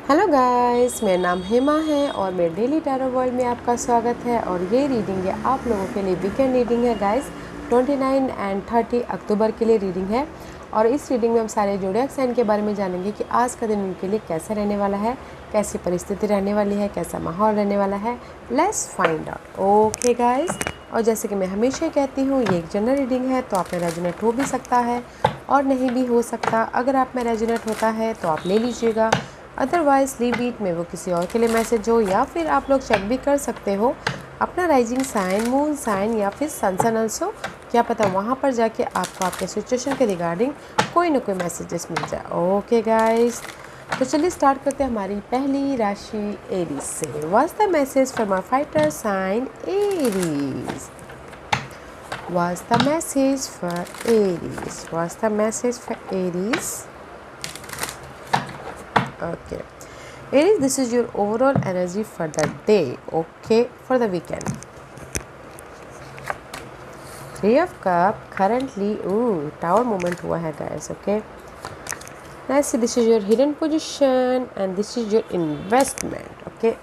Hello guys, मेरा नाम हेमा है और मेरे डेली टैरो वर्ल्ड में आपका स्वागत है। और ये रीडिंग है आप लोगों के लिए वीकेंड रीडिंग है गाइस। 29 एंड 30 अक्टूबर के लिए रीडिंग है। और इस रीडिंग में हम सारे ज़ोडिएक साइन के बारे में जानेंगे कि आज का दिन उनके लिए कैसा रहने वाला है, कैसी परिस्थिति रहने वाली है, कैसा माहौल रहने वाला है। Let's find out. Okay guys, और जैसे कि मैं हमेशा कहती हूँ, ये एक जनरल रीडिंग है तो आप में रेजोनेट हो भी सकता है और नहीं भी हो सकता। अगर आप में रेजोनेट होता है तो आप ले लीजिएगा, अदरवाइज लीव इट में वो किसी और के लिए मैसेज हो। या फिर आप लोग चेक भी कर सकते हो अपना राइजिंग साइन, मून साइन या फिर सन सन ऑल्सो। क्या पता वहाँ पर जाके आपको आपके सिचुएशन के रिगार्डिंग कोई ना कोई मैसेजेस मिल जाए। ओके गाइस, तो चलिए स्टार्ट करते हैं हमारी पहली राशि एरीज से। What's the message for my fighter sign Aries? What's the message for Aries? What's the message for Aries? Okay. Aries, this is your overall energy for the day. Okay, for the weekend. Three of Cup currently, Tower moment हुआ है guys. Okay. Let's see, this is your hidden position and this is your investment. Okay.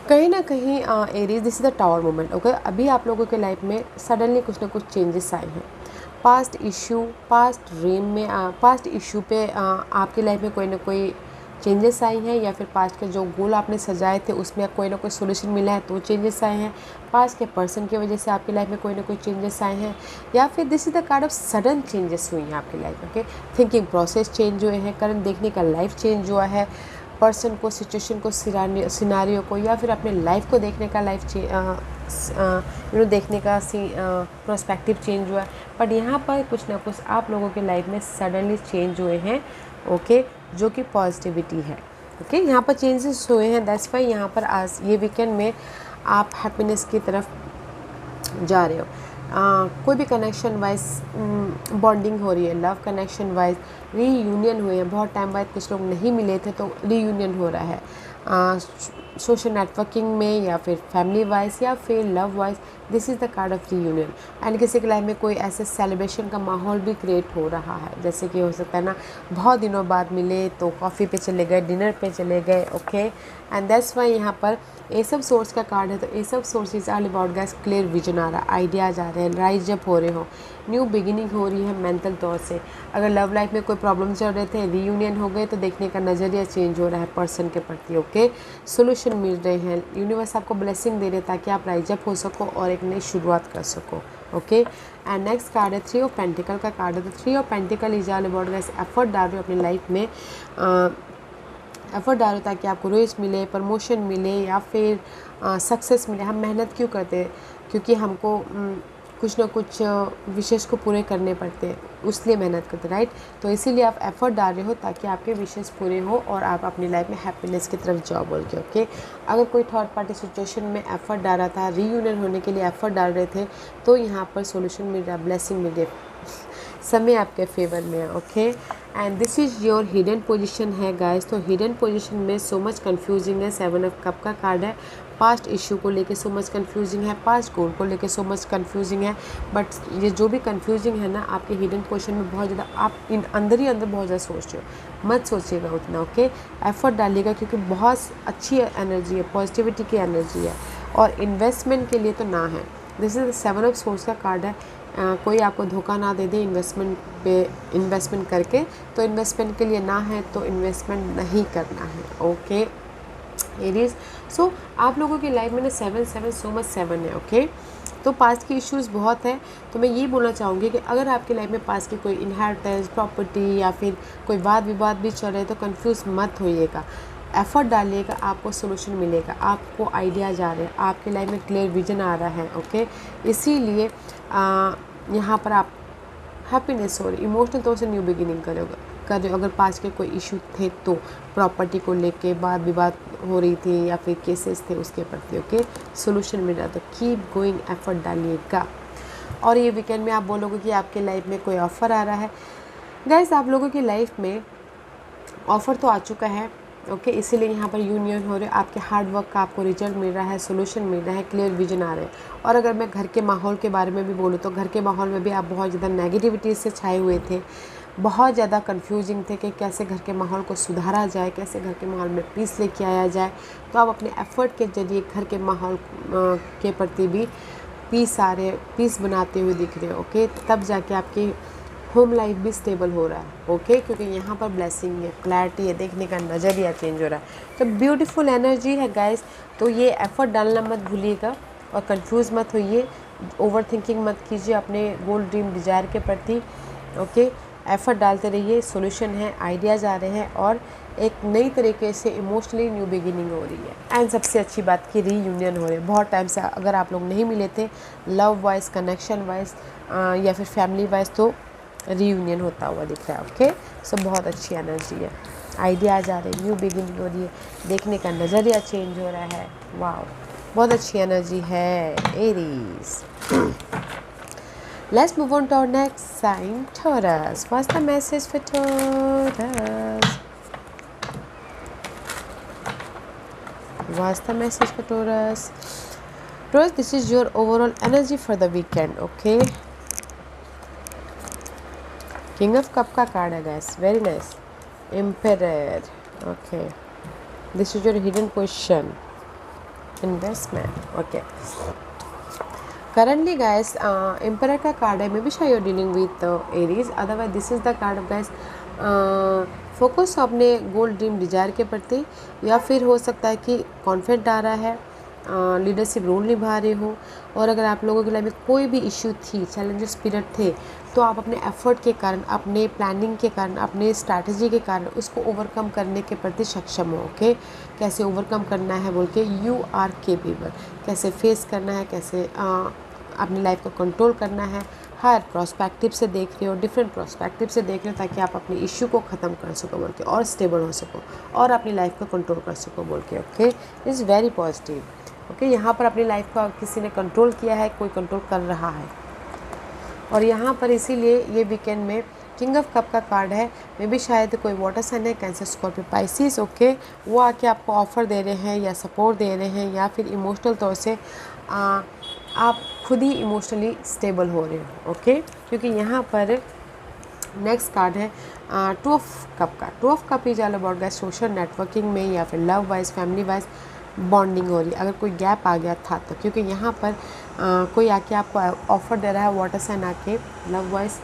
कहीं ना कहीं Aries, this is the tower moment. Okay, अभी आप लोगों के life में सडनली कुछ ना कुछ चेंजेस आए हैं। पास्ट इशू, पास्ट ड्रीम में, पास्ट इशू पे आपकी लाइफ में कोई ना कोई चेंजेस आई हैं, या फिर पास्ट के जो गोल आपने सजाए थे उसमें कोई ना कोई सोल्यूशन मिला है तो चेंजेस आए हैं। पास्ट के पर्सन की वजह से आपकी लाइफ में कोई ना कोई चेंजेस आए हैं, या फिर this is the kind of sudden changes हुई हैं आपकी लाइफ में। ओके, थिंकिंग प्रोसेस चेंज हुए हैं, करंट देखने का लाइफ चेंज हुआ है, पर्सन को, सिचुएशन को, सिनारियो को, या फिर अपने लाइफ को देखने का देखने का प्रोस्पेक्टिव चेंज हुआ है। बट यहाँ पर कुछ ना कुछ आप लोगों के लाइफ में सडनली चेंज हुए हैं। ओके, जो कि पॉजिटिविटी है। ओके, यहाँ पर चेंजेस हुए हैं। दैट्स वाई यहाँ पर आज ये वीकेंड में आप हैप्पीनेस की तरफ जा रहे हो। कोई भी कनेक्शन वाइज बॉन्डिंग हो रही है, लव कनेक्शन वाइज रीयूनियन हुए हैं। बहुत टाइम बाद कुछ लोग नहीं मिले थे तो रीयूनियन हो रहा है, सोशल नेटवर्किंग में या फिर फैमिली वाइज या फिर love wise. This is the card of reunion. And किसी के लाइफ में कोई ऐसे सेलिब्रेशन का माहौल भी क्रिएट हो रहा है, जैसे कि हो सकता है ना, बहुत दिनों बाद मिले तो कॉफ़ी पे चले गए, डिनर पे चले गए। ओके, एंड दैट्स वाई यहाँ पर ये सब सोर्स का कार्ड है। तो ये सब sources all about guys clear vision आ रहा है, आइडियाज़ आ रहे हैं, राइज अप हो रहे हो, न्यू बिगिनिंग हो रही है मेंटल तौर से। अगर लव लाइफ में कोई प्रॉब्लम चल रहे थे, रीयूनियन हो गए तो देखने का नज़रिया चेंज हो रहा है पर्सन के प्रति। ओके, सोल्यूशन मिल रहे हैं, यूनिवर्स आपको ब्लेसिंग दे रहे हैं ताकि आप राइज अप हो सको और एक नई शुरुआत कर सको। ओके, एंड नेक्स्ट कार्ड है थ्री ऑफ पेंटिकल का कार्ड है। तो three of pentacle is all about gas effort डाल रहे हो अपनी लाइफ में, एफर्ट डालो ताकि आपको रेस मिले, प्रमोशन मिले या फिर सक्सेस मिले। हम मेहनत क्यों करते हैं? क्योंकि हमको कुछ ना कुछ विशेष को पूरे करने पड़ते हैं, उसलिए मेहनत करते, राइट। तो इसीलिए आप एफर्ट डाल रहे हो ताकि आपके विशेष पूरे हो और आप अपनी लाइफ में हैप्पीनेस की तरफ जाओ बोल के। ओके, अगर कोई थर्ड पार्टी सिचुएशन में एफर्ट डाल रहा था, रीयूनियन होने के लिए एफर्ट डाल रहे थे, तो यहाँ पर सोल्यूशन मिल रहा है, ब्लेसिंग मिल रही है, समय आपके फेवर में है। Okay, and this is your hidden position है गाइस। तो हिडन पोजीशन में सो मच कंफ्यूजिंग है। सेवन ऑफ कप का कार्ड है। पास्ट इशू को लेके सो मच कंफ्यूजिंग है, पास्ट गोल को लेके सो मच कंफ्यूजिंग है। बट ये जो भी कंफ्यूजिंग है ना, आपके हिडन पोजीशन में बहुत ज़्यादा आप अंदर ही अंदर बहुत ज़्यादा सोच रहे हो। मत सोचिएगा उतना। ओके, एफर्ट डालिएगा क्योंकि बहुत अच्छी एनर्जी है, पॉजिटिविटी की एनर्जी है। और इन्वेस्टमेंट के लिए तो ना है। This is seven of swords का कार्ड है। कोई आपको धोखा ना दे दे इन्वेस्टमेंट पे, इन्वेस्टमेंट करके। तो इन्वेस्टमेंट के लिए ना है तो इन्वेस्टमेंट नहीं करना है। ओके एरीज, सो आप लोगों की लाइफ में ना 7 सो मच 7 है। ओके, तो पास्ट की इश्यूज़ बहुत है। तो मैं ये बोलना चाहूँगी कि अगर आपकी लाइफ में पास्ट की कोई इनहेरिटेंस, प्रॉपर्टी या फिर कोई वाद विवाद भी चल रहे तो कंफ्यूज मत होइएगा, एफर्ट डालिएगा, आपको सोल्यूशन मिलेगा, आपको आइडियाज़ आ रहे हैं, आपकी लाइफ में क्लियर विजन आ रहा है। ओके, इसीलिए यहाँ पर आप हैप्पीनेस हो रही, इमोशनल तौर से न्यू बिगिनिंग कर रहे हो। अगर पास के कोई इशू थे तो प्रॉपर्टी को लेके वाद विवाद हो रही थी या फिर केसेस थे उसके प्रति, ओके, सोल्यूशन मिल रहा, तो कीप गोइंग, एफर्ट डालिएगा। और ये वीकेंड में आप बोलोगे कि आपके लाइफ में कोई ऑफ़र आ रहा है। गाइस, आप लोगों की लाइफ में ऑफ़र तो आ चुका है। ओके, इसीलिए यहाँ पर यूनियन हो रहे, आपके हार्ड वर्क का आपको रिजल्ट मिल रहा है, सोल्यूशन मिल रहा है, क्लियर विजन आ रहे हैं। और अगर मैं घर के माहौल के बारे में भी बोलूँ तो घर के माहौल में भी आप बहुत ज़्यादा नेगेटिविटी से छाए हुए थे, बहुत ज़्यादा कंफ्यूजिंग थे कि कैसे घर के माहौल को सुधारा जाए, कैसे घर के माहौल में पीस लेके आया जाए। तो आप अपने एफ़र्ट के ज़रिए घर के माहौल के प्रति भी पीस बनाते हुए दिख रहे हो। ओके, तब जाके आपकी होम लाइफ भी स्टेबल हो रहा है। ओके, क्योंकि यहाँ पर ब्लेसिंग है, क्लैरिटी है, देखने का नज़रिया चेंज हो रहा है। तो ब्यूटीफुल एनर्जी है गाइस। तो ये एफ़र्ट डालना मत भूलिएगा और कंफ्यूज मत होइए, ओवर थिंकिंग मत कीजिए अपने गोल ड्रीम डिज़ायर के प्रति। ओके, एफ़र्ट डालते रहिए, सॉल्यूशन है, आइडियाज़ आ रहे हैं और एक नई तरीके से इमोशनली न्यू बिगिनिंग हो रही है। एंड सबसे अच्छी बात की रीयूनियन हो रही है। बहुत टाइम से अगर आप लोग नहीं मिले थे लव वाइज, कनेक्शन वाइज या फिर फैमिली वाइज, तो रीयूनियन होता हुआ दिख रहा है। ओके, सो बहुत अच्छी एनर्जी है, आइडियाज़ आ रहे हैं, न्यू बिगिनिंग हो रही है, देखने का नज़रिया चेंज हो रहा है। वाह, बहुत अच्छी एनर्जी है Aries. Let's move on to our next sign, Taurus. What's the message for Taurus? What's the message for Taurus? Taurus, this is your overall energy for the weekend, okay? King of Cup का card है guys, very nice. Emperor, okay. This is your hidden position, investment, okay. Currently guys, Emperor का card है, maybe sure you're dealing with Aries, otherwise this is the card of guys, focus अपने goal dream desire के प्रति, या फिर हो सकता है कि कॉन्फिडेंट आ रहा है, लीडरशिप रोल निभा रहे हो। और अगर आप लोगों की लाइफ में कोई भी इश्यू थी, चैलेंजेस पीरियड थे, तो आप अपने एफर्ट के कारण, अपने प्लानिंग के कारण, अपने स्ट्रैटेजी के कारण उसको ओवरकम करने के प्रति सक्षम हो। ओके, कैसे ओवरकम करना है बोल के यू आर केपेबल, कैसे फेस करना है, कैसे अपनी लाइफ को कंट्रोल करना है। हर प्रोस्पेक्टिव से देख रहे हो, डिफरेंट प्रोस्पेक्टिव से देख रहे हो, ताकि आप अपने इश्यू को ख़त्म कर सको बोल के, और स्टेबल हो सको और अपनी लाइफ को कंट्रोल कर सको बोल के। Okay, is very positive. Okay, यहाँ पर अपनी लाइफ का किसी ने कंट्रोल किया है, कोई कंट्रोल कर रहा है। और यहाँ पर इसीलिए ये वीकेंड में किंग ऑफ कप का कार्ड है, मे भी शायद कोई वाटर साइन है, कैंसर, स्कॉर्पियो, पाइसिस। ओके, वो आके आपको ऑफ़र दे रहे हैं या सपोर्ट दे रहे हैं, या फिर इमोशनल तौर से आप खुद ही इमोशनली स्टेबल हो रहे हो। ओके, क्योंकि यहाँ पर नेक्स्ट कार्ड है टू ऑफ कप का। Two of cup is all about guys social networking में, या फिर love wise, family wise bonding हो रही है। अगर कोई गैप आ गया था तो, क्योंकि यहाँ पर कोई आके आपको ऑफ़र दे रहा है, वाटर साइन आके लव वाइज,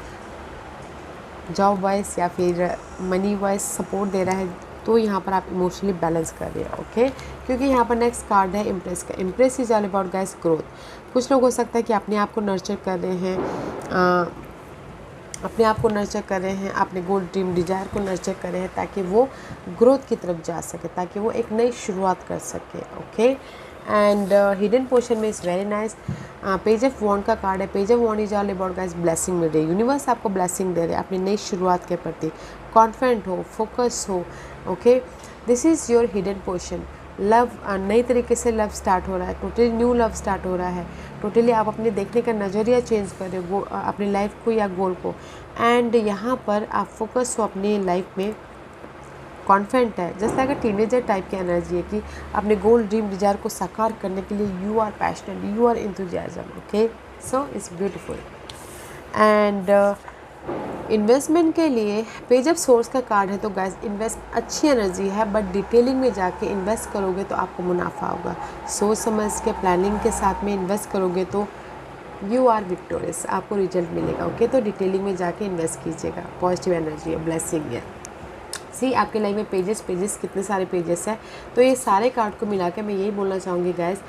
जॉब वाइज या फिर मनी वाइज सपोर्ट दे रहा है, तो यहाँ पर आप इमोशनली बैलेंस कर रहे हो। ओके, क्योंकि यहाँ पर नेक्स्ट कार्ड है इम्प्रेस का। Impress is all about guys growth. कुछ लोग हो सकता है कि अपने आप को नर्चर कर रहे हैं, अपने आप को नर्चर कर रहे हैं, अपने गोल ड्रीम डिज़ायर को नर्चर कर रहे हैं, ताकि वो ग्रोथ की तरफ जा सके, ताकि वो एक नई शुरुआत कर सके। ओके, एंड हिडन पोर्शन में is very nice. Page of wand का कार्ड है। Page of wand is all about guys blessing मिल रही है, यूनिवर्स आपको ब्लेसिंग दे रहे हैं अपनी नई शुरुआत के प्रति। कॉन्फिडेंट हो, फोकस हो। Okay, this is your hidden portion. Love, नई तरीके से लव स्टार्ट हो रहा है, टोटली न्यू लव स्टार्ट हो रहा है, टोटली आप अपने देखने का नज़रिया चेंज कर रहे हो अपनी लाइफ को या गोल को। एंड यहाँ पर आप फोकस हो अपनी लाइफ में, कॉन्फिडेंट है, जैसे लाइक टीनेजर टाइप की एनर्जी है कि अपने गोल ड्रीम डिज़ायर को साकार करने के लिए you are passionate, you are enthusiasm. Okay, so it's beautiful. And investment के लिए पेज ऑफ सोर्स का कार्ड है। तो गाइस, इन्वेस्ट अच्छी एनर्जी है, बट डिटेलिंग में जाके इन्वेस्ट करोगे तो आपको मुनाफा होगा। सोच समझ के प्लानिंग के साथ में इन्वेस्ट करोगे तो यू आर विक्टोरियस, आपको रिजल्ट मिलेगा। ओके, तो डिटेलिंग में जाके इन्वेस्ट कीजिएगा। पॉजिटिव एनर्जी है, ब्लेसिंग है। सी आपके लाइफ में पेजेस कितने सारे पेजेस हैं। तो ये सारे कार्ड को मिला के मैं यही बोलना चाहूँगी गाइस,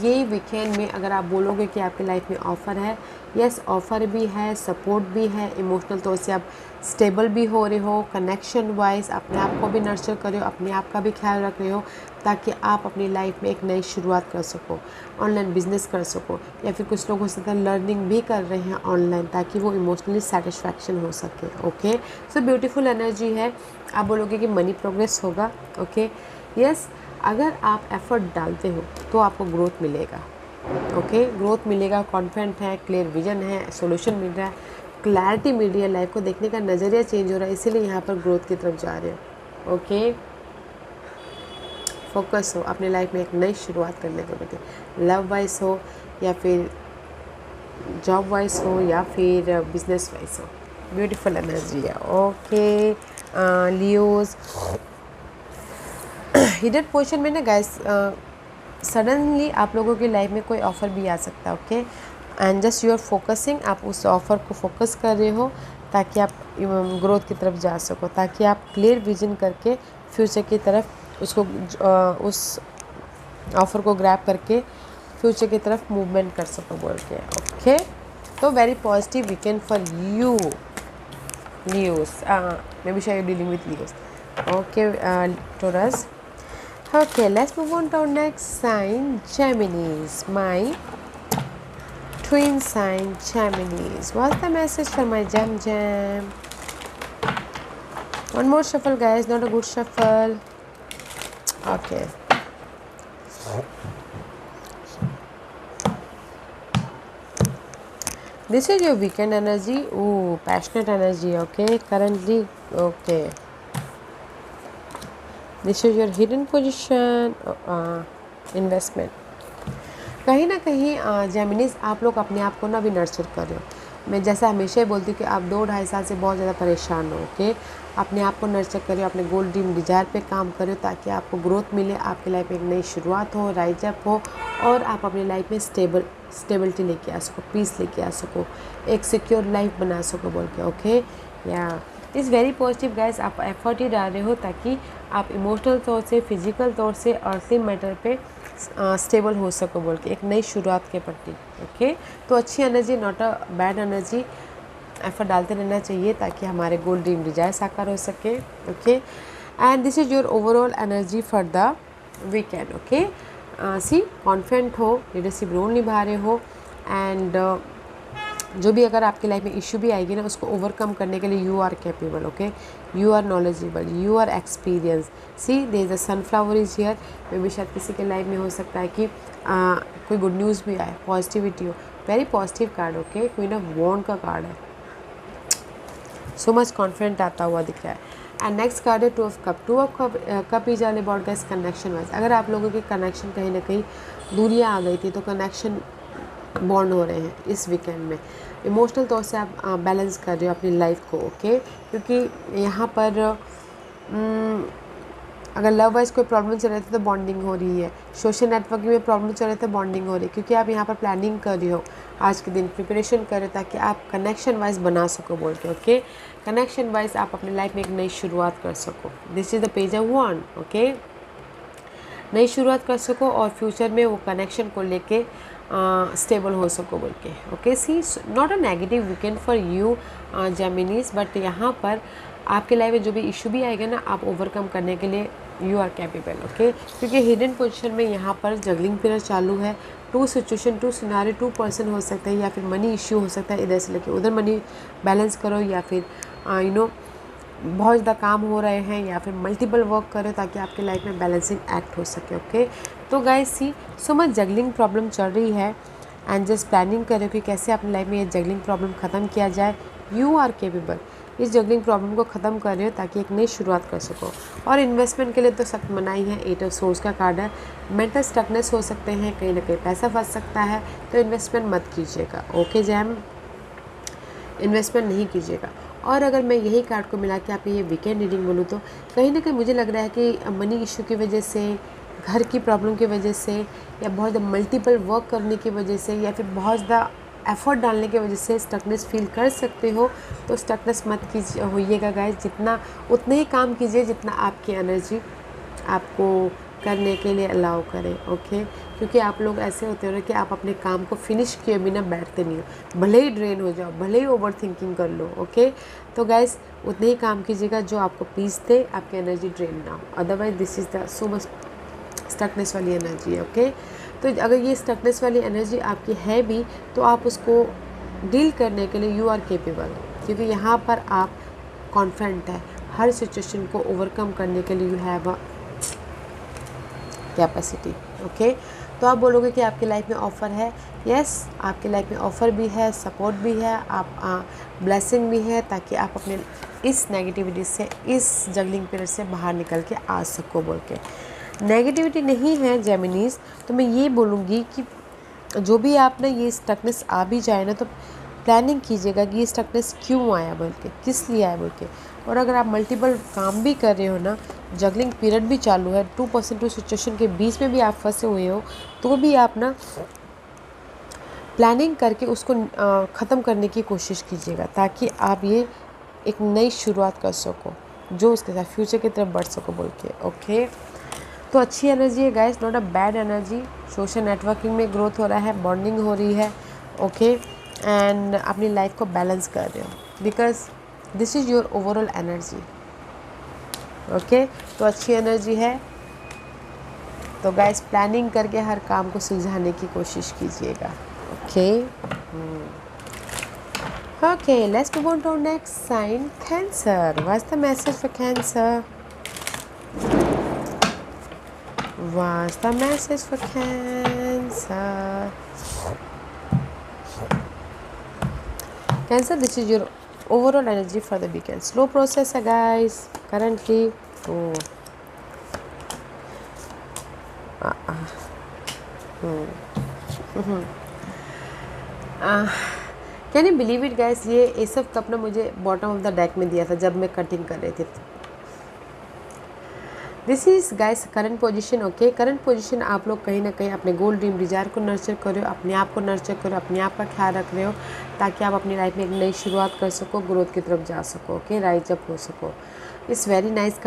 ये वीकेंड में अगर आप बोलोगे कि आपके लाइफ में ऑफ़र है, यस ऑफ़र भी है, सपोर्ट भी है, इमोशनल तौर से आप स्टेबल भी हो रहे हो, कनेक्शन वाइज अपने आप को भी नर्चर कर रहे हो, अपने आप का भी ख्याल रख रहे हो, ताकि आप अपनी लाइफ में एक नई शुरुआत कर सको, ऑनलाइन बिजनेस कर सको, या फिर कुछ लोग हो सकता है लर्निंग भी कर रहे हैं ऑनलाइन, ताकि वो इमोशनली सेटिस्फैक्शन हो सके। ओके, सो ब्यूटीफुल एनर्जी है। आप बोलोगे कि मनी प्रोग्रेस होगा। ओके, यस, अगर आप एफर्ट डालते हो तो आपको ग्रोथ मिलेगा। ओके, ग्रोथ मिलेगा, कॉन्फिडेंट है, क्लियर विजन है, सॉल्यूशन मिल रहा है, क्लैरिटी मिल रही है, लाइफ को देखने का नज़रिया चेंज हो रहा है, इसीलिए यहाँ पर ग्रोथ की तरफ जा रहे हो। ओके, फोकस हो अपने लाइफ में एक नई शुरुआत करने के प्रति, लव वाइज हो या फिर जॉब वाइज हो या फिर बिजनेस वाइज हो। ब्यूटीफुल एनर्जी है। ओके लियोज, हिडन पोजीशन में ना गाइस सडनली आप लोगों की लाइफ में कोई ऑफ़र भी आ सकता है। Okay, and just you are focusing, आप उस ऑफ़र को फोकस कर रहे हो ताकि आप ग्रोथ की तरफ जा सको, ताकि आप क्लियर विजन करके फ्यूचर की तरफ उसको उस ऑफ़र को ग्रैब करके फ्यूचर की तरफ मूवमेंट कर सको बोल के। ओके, तो very positive weekend for you Leos. Maybe sure you're dealing with Leos. Okay, Taurus. Okay, let's move on to our next sign, Geminis. My twin sign, Geminis. What's the message for my Gem? One more shuffle, guys. Not a good shuffle. Okay. This is your weekend energy. Ooh, passionate energy. Okay, currently. Okay. This is your hidden position. Investment. कहीं ना कहीं जेमिनीज आप लोग अपने आप को ना भी नर्चर कर रहे हो। मैं जैसा हमेशा ही बोलती हूँ कि आप 2-2.5 साल से बहुत ज़्यादा परेशान हो। ओके, अपने आप को नर्चर कर रहे हो, अपने गोल ड्रीम डिज़ायर पे काम कर रहे हो ताकि आपको ग्रोथ मिले, आपकी लाइफ में एक नई शुरुआत हो, राइज अप हो और आप अपनी लाइफ में स्टेबिलिटी लेके आ सको, पीस लेके आ सको, एक सिक्योर लाइफ बना सको बोल के। ओके, या इज़ वेरी पॉजिटिव गाइस। आप एफर्ट ही डाल रहे हो ताकि आप इमोशनल तौर से, फिजिकल तौर से, अर्थली मैटर पे स्टेबल हो सको बोल के, एक नई शुरुआत के प्रति। ओके, तो अच्छी energy, not a bad energy. Effort डालते रहना चाहिए ताकि हमारे गोल ड्रीम डिजायर साकार हो सके। Okay, and this is your overall energy for the weekend. Okay, see confident हो, लीडरशिप रोल निभा रहे हो, एंड जो भी अगर आपकी लाइफ में इशू भी आएगी ना, उसको ओवरकम करने के लिए you are capable. Okay, you are knowledgeable, you are experience. See there is a sunflower is here. May be शायद किसी के लाइफ में हो सकता है कि कोई गुड न्यूज़ भी आए, पॉजिटिविटी हो। Very positive card. Okay, queen of wand का कार्ड है। सो मच कॉन्फिडेंट आता हुआ दिख रहा है। एंड नेक्स्ट कार्ड है 2 of cup. 2 of cup is all about guys connection wise. अगर आप लोगों के कनेक्शन कहीं ना कहीं दूरियाँ आ गई थी तो कनेक्शन बॉन्ड हो रहे हैं इस वीकेंड में। इमोशनल तौर से आप बैलेंस कर रहे हो अपनी लाइफ को। ओके, क्योंकि यहाँ पर अगर लव वाइज कोई प्रॉब्लम चल रही थी तो बॉन्डिंग हो रही है, सोशल नेटवर्किंग में प्रॉब्लम चल रहे थे बॉन्डिंग हो रही है, क्योंकि आप यहाँ पर प्लानिंग कर रहे हो, आज के दिन प्रिपरेशन कर रहे हो ताकि आप कनेक्शन वाइज बना सको बोल के। ओके, कनेक्शन वाइज आप अपनी लाइफ में एक नई शुरुआत कर सको। This is the page of wand. Okay, नई शुरुआत कर सको और फ्यूचर में वो कनेक्शन को लेके स्टेबल हो सको बोल के। Okay, see not a negative weekend for you Geminis, but यहाँ पर आपके लाइफ में जो भी इशू भी आएगा ना, आप ओवरकम करने के लिए यू आर कैपेबल। ओके, क्योंकि हिडन पोजीशन में यहाँ पर जगलिंग पीरियड चालू है। 2 सिचुएशन, 2 सिनारियो, 2 पर्सन हो सकता है, या फिर मनी इश्यू हो सकता है, इधर से लेके उधर मनी बैलेंस करो, या फिर बहुत ज़्यादा काम हो रहे हैं, या फिर मल्टीपल वर्क करो ताकि आपकी लाइफ में बैलेंसिंग एक्ट हो सके। ओके, तो गाइस सी सो मच जगलिंग प्रॉब्लम चल रही है, एंड जस्ट प्लानिंग करो कि कैसे अपनी लाइफ में ये जगलिंग प्रॉब्लम ख़त्म किया जाए। You are capable. इस जगलिंग प्रॉब्लम को ख़त्म कर रहे हो ताकि एक नई शुरुआत कर सको। और इन्वेस्टमेंट के लिए तो सख्त मनाही है। 8 ऑफ सोर्स का कार्ड है। मेंटल स्टकनेस हो सकते हैं, कहीं ना कहीं पैसा फंस सकता है, तो इन्वेस्टमेंट मत कीजिएगा। ओके जैम, इन्वेस्टमेंट नहीं कीजिएगा। और अगर मैं यही कार्ड को मिला के आपकी ये वीकेंड रीडिंग बोलूँ तो कहीं ना कहीं मुझे लग रहा है कि मनी इशू की वजह से, घर की प्रॉब्लम की वजह से, या बहुत ज़्यादा मल्टीपल वर्क करने की वजह से, या फिर बहुत ज़्यादा एफर्ट डालने की वजह से स्टकनेस फील कर सकते हो। तो स्टकनेस मत कीजिए होइएगा गाइस, जितना उतने ही काम कीजिए जितना आपकी एनर्जी आपको करने के लिए अलाउ करें। ओके, क्योंकि आप लोग ऐसे होते हो ना कि आप अपने काम को फिनिश किए बिना बैठते नहीं हो, भले ही ड्रेन हो जाओ, भले ही ओवर थिंकिंग कर लो। ओके, तो गाइस उतने ही काम कीजिएगा जो आपको पीस दे, आपकी एनर्जी ड्रेन ना हो। Otherwise this is the so much stuckness वाली एनर्जी है। ओके, तो अगर ये स्टकनेस वाली एनर्जी आपकी है भी तो आप उसको डील करने के लिए यू आर केपेबल, क्योंकि यहाँ पर आप कॉन्फिडेंट है। हर सिचुएशन को ओवरकम करने के लिए you have a capacity. Okay, तो आप बोलोगे कि आपकी लाइफ में ऑफ़र है। यस, आपकी लाइफ में ऑफ़र भी है, सपोर्ट भी है, आप ब्लेसिंग भी है, ताकि आप अपने इस नेगेटिविटी से, इस जगलिंग पीरियड से बाहर निकल के आ सको बोल के। नेगेटिविटी नहीं है जेमिनीज, तो मैं ये बोलूँगी कि जो भी आप ना ये स्टकनेस आ भी जाए ना, तो प्लानिंग कीजिएगा कि ये स्टकनेस क्यों आया बोल के, किस लिए आया बोल के। और अगर आप मल्टीपल काम भी कर रहे हो ना, जगलिंग पीरियड भी चालू है, 2% सिचुएशन के बीच में भी आप फंसे हुए हो, तो भी आप ना प्लानिंग करके उसको ख़त्म करने की कोशिश कीजिएगा, ताकि आप ये एक नई शुरुआत कर सको, जो उसके साथ फ्यूचर की तरफ बढ़ सको बोल के। ओके, तो अच्छी एनर्जी है guys, not a bad energy. Social networking में ग्रोथ हो रहा है, बॉन्डिंग हो रही है। ओके, एंड अपनी लाइफ को बैलेंस कर रहे हो, because this is your overall energy. Okay, तो अच्छी एनर्जी है। तो गाइस प्लानिंग करके हर काम को सुलझाने की कोशिश कीजिएगा। Okay, okay, let's move on to our next sign, Cancer. What's the message for Cancer? What's the message for Cancer? Cancer, this is your overall energy for the weekend. Slow process है guys currently. Oh. Can you believe it guys, ये S of cup ना मुझे bottom of the deck में दिया था जब मैं cutting कर रही थी। This is guys current position. Okay, current position आप लोग कहीं ना कहीं अपने गोल ड्रीम डिज़ायर को नर्चर कर रहे हो, अपने आप को नर्चर करो, अपने आप का ख्याल रख रहे हो, ताकि आप अपनी लाइफ में एक नई शुरुआत कर सको, ग्रोथ की तरफ जा सको। ओके, राइज अप हो सको। इस very nice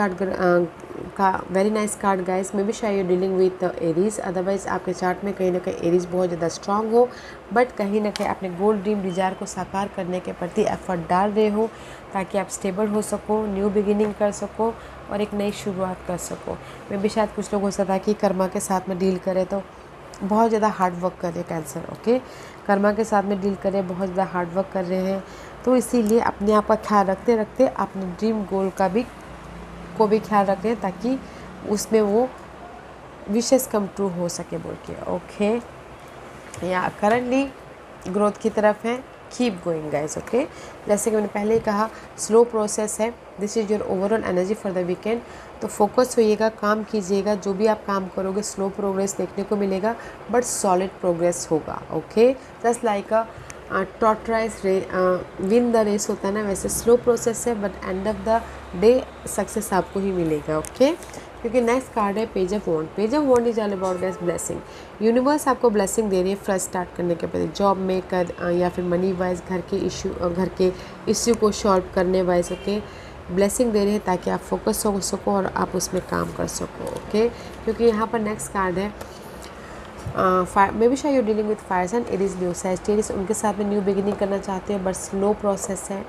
card guys. May B शायद you dealing with Aries, otherwise आपके चार्ट में कहीं ना कहीं एरीज बहुत ज़्यादा स्ट्रांग हो, बट कहीं ना कहीं अपने गोल ड्रीम डिज़ायर को साकार करने के प्रति एफर्ट डाल रहे हो, ताकि आप स्टेबल हो सको, न्यू बिगिनिंग कर सको और एक नई शुरुआत कर सको। मे बी शायद कुछ लोग हो सकता है कि कर्मा के साथ में डील करें तो बहुत ज़्यादा हार्ड वर्क कर रहे हैं कैंसर। ओके, कर्मा के साथ में डील करें, बहुत ज़्यादा हार्ड वर्क कर रहे हैं, तो इसीलिए अपने आप का ख्याल रखते रखते अपने ड्रीम गोल का भी ख्याल रखें, ताकि उसमें वो विशेष कम ट्रू हो सके बोल के। ओके, या करंटली ग्रोथ की तरफ है, कीप गोइंग गाइज। ओके, जैसे कि मैंने पहले ही कहा, स्लो प्रोसेस है। This is your overall energy for the weekend. तो फोकस होइएगा, काम कीजिएगा, जो भी आप काम करोगे स्लो प्रोग्रेस देखने को मिलेगा, बट सॉलिड प्रोग्रेस होगा। Okay, just like a tortoise win the race होता है ना, वैसे स्लो प्रोसेस है, but end of the day success आपको ही मिलेगा। ओके, क्योंकि नेक्स्ट कार्ड है page of wand. Page of wand is all about guys blessing. Universe आपको ब्लेसिंग दे रही है फ्रेश स्टार्ट करने के प्रति, जॉब में या फिर मनी वाइज, घर के इश्यू को सॉल्व करने वाइज। ओके, ब्लेसिंग दे रही है ताकि आप फोकस हो सको और आप उसमें काम कर सको। ओके, क्योंकि यहाँ पर नेक्स्ट कार्ड है मे बी शायद you dealing with fire sign, Aries, new Sagittarius, उनके साथ में न्यू बिगिनिंग करना चाहते हो, बट स्लो प्रोसेस है।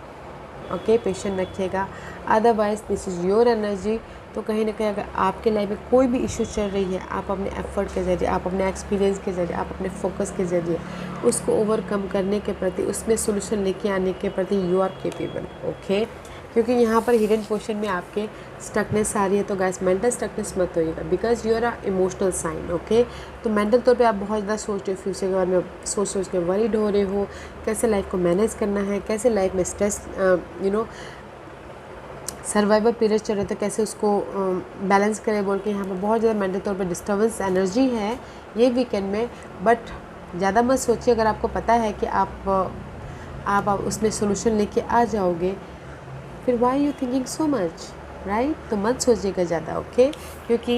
ओके, पेशेंट रखिएगा, otherwise this is your energy. तो कहीं ना कहीं अगर आपके लाइफ में कोई भी इशू चल रही है, आप अपने एफर्ट के ज़रिए, आप अपने एक्सपीरियंस के ज़रिए, आप अपने फोकस के ज़रिए उसको ओवरकम करने के प्रति, उसमें सोल्यूशन लेके आने के प्रति यू आर केपेबल। ओके, क्योंकि यहाँ पर हिडन पोर्शन में आपके स्टकनेस आ रही है, तो गाइस मेंटल स्टकनेस मत होइएगा, because you are a emotional sign. Okay, तो मेंटल तौर पे आप बहुत ज़्यादा सोच रहे हो, फ्यूचर के बारे में सोच के वरीड हो रहे हो, कैसे लाइफ को मैनेज करना है, कैसे लाइफ में स्ट्रेस सर्वाइवल पीरियड चल रहे थे, कैसे उसको बैलेंस करें बोल के यहाँ पर बहुत ज़्यादा मेंटल तौर पे डिस्टर्बेंस एनर्जी है ये वीकेंड में। बट ज़्यादा मत सोचिए, अगर आपको पता है कि आप उसमें सोल्यूशन लेके आ जाओगे, फिर why you thinking so much, right? तो मत सोचिएगा ज़्यादा। ओके, क्योंकि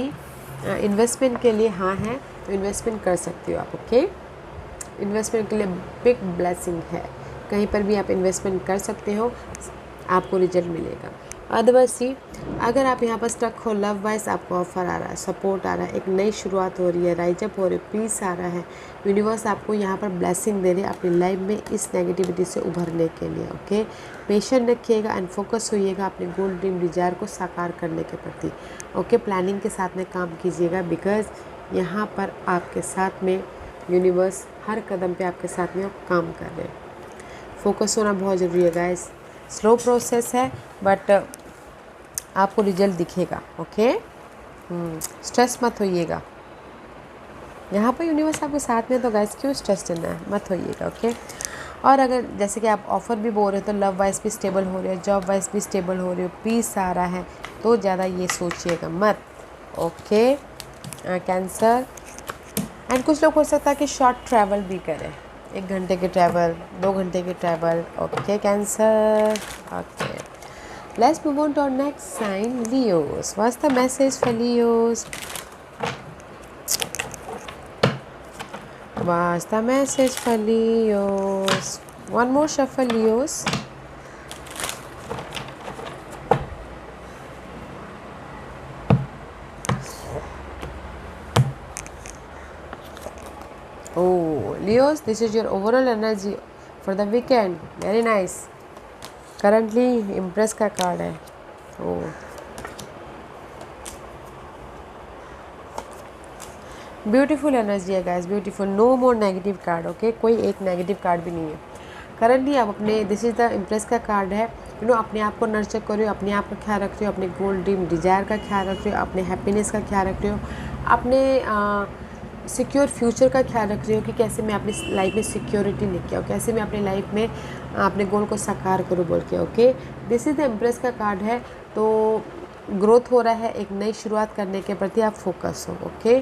इन्वेस्टमेंट के लिए हाँ है तो इन्वेस्टमेंट कर सकते हो आप। ओके, इन्वेस्टमेंट के लिए बिग ब्लेसिंग है, कहीं पर भी आप इन्वेस्टमेंट कर सकते हो, आपको रिजल्ट मिलेगा। अदरवाइज सी, अगर आप यहाँ पर स्टक हो, लव वाइज आपको ऑफर आ रहा है, सपोर्ट आ रहा है, एक नई शुरुआत हो रही है, राइज अप हो रही है, पीस आ रहा है, यूनिवर्स आपको यहाँ पर ब्लेसिंग दे रही है अपनी लाइफ में इस नेगेटिविटी से उभरने के लिए। ओके, पेशेंट रखिएगा एंड फोकस होइएगा अपने गोल ड्रीम डिजायर को साकार करने के प्रति। ओके, प्लानिंग के साथ में काम कीजिएगा, बिकॉज यहाँ पर आपके साथ में यूनिवर्स हर कदम पे आपके साथ में काम कर रहे हैं। फोकस होना बहुत ज़रूरी है गाइस। स्लो प्रोसेस है बट आपको रिजल्ट दिखेगा। ओके, स्ट्रेस मत होइएगा, यहाँ पर यूनिवर्स आपके साथ में, तो गाइस क्यों स्ट्रेस लेना है, मत होइएगा। ओके, और अगर जैसे कि आप ऑफ़र भी बोल रहे हो तो लव वाइज भी स्टेबल हो रहे हो, जॉब वाइज भी स्टेबल हो रहे हो, पीस आ रहा है, तो ज़्यादा ये सोचिएगा मत। ओके कैंसर, एंड कुछ लोग हो सकता है कि शॉर्ट ट्रैवल भी करें 1 घंटे की ट्रैवल, 2 घंटे की travel. Okay Cancer. Okay, let's move on to our next sign, Leos. What's the message for Leos? What's the message for Leos? One more shuffle, Leos. Oh, Leos, this is your overall energy for the weekend. Very nice. Currently, Impress का card है. Oh. Beautiful energy है guys, beautiful. No more negative card. Okay, कोई एक negative card भी नहीं है. Currently आप अपने, दिस इज़ द इम्प्रेस का कार्ड है. अपने आप को नर्चर कर रहे हो, अपने आप का ख्याल रख रहे हो, अपने गोल ड्रीम डिज़ायर का ख्याल रख रहे हो, अपने हैप्पीनेस का ख्याल रख रहे हो, अपने सिक्योर फ्यूचर का ख्याल रख रहे हो कि कैसे मैं अपनी लाइफ में सिक्योरिटी लेके आऊँ, कैसे मैं अपनी लाइफ में अपने गोल को साकार करूँ बोल के. Okay, this is the impress का कार्ड है. तो ग्रोथ हो रहा है, एक नई शुरुआत करने के प्रति आप फोकस हो. ओके,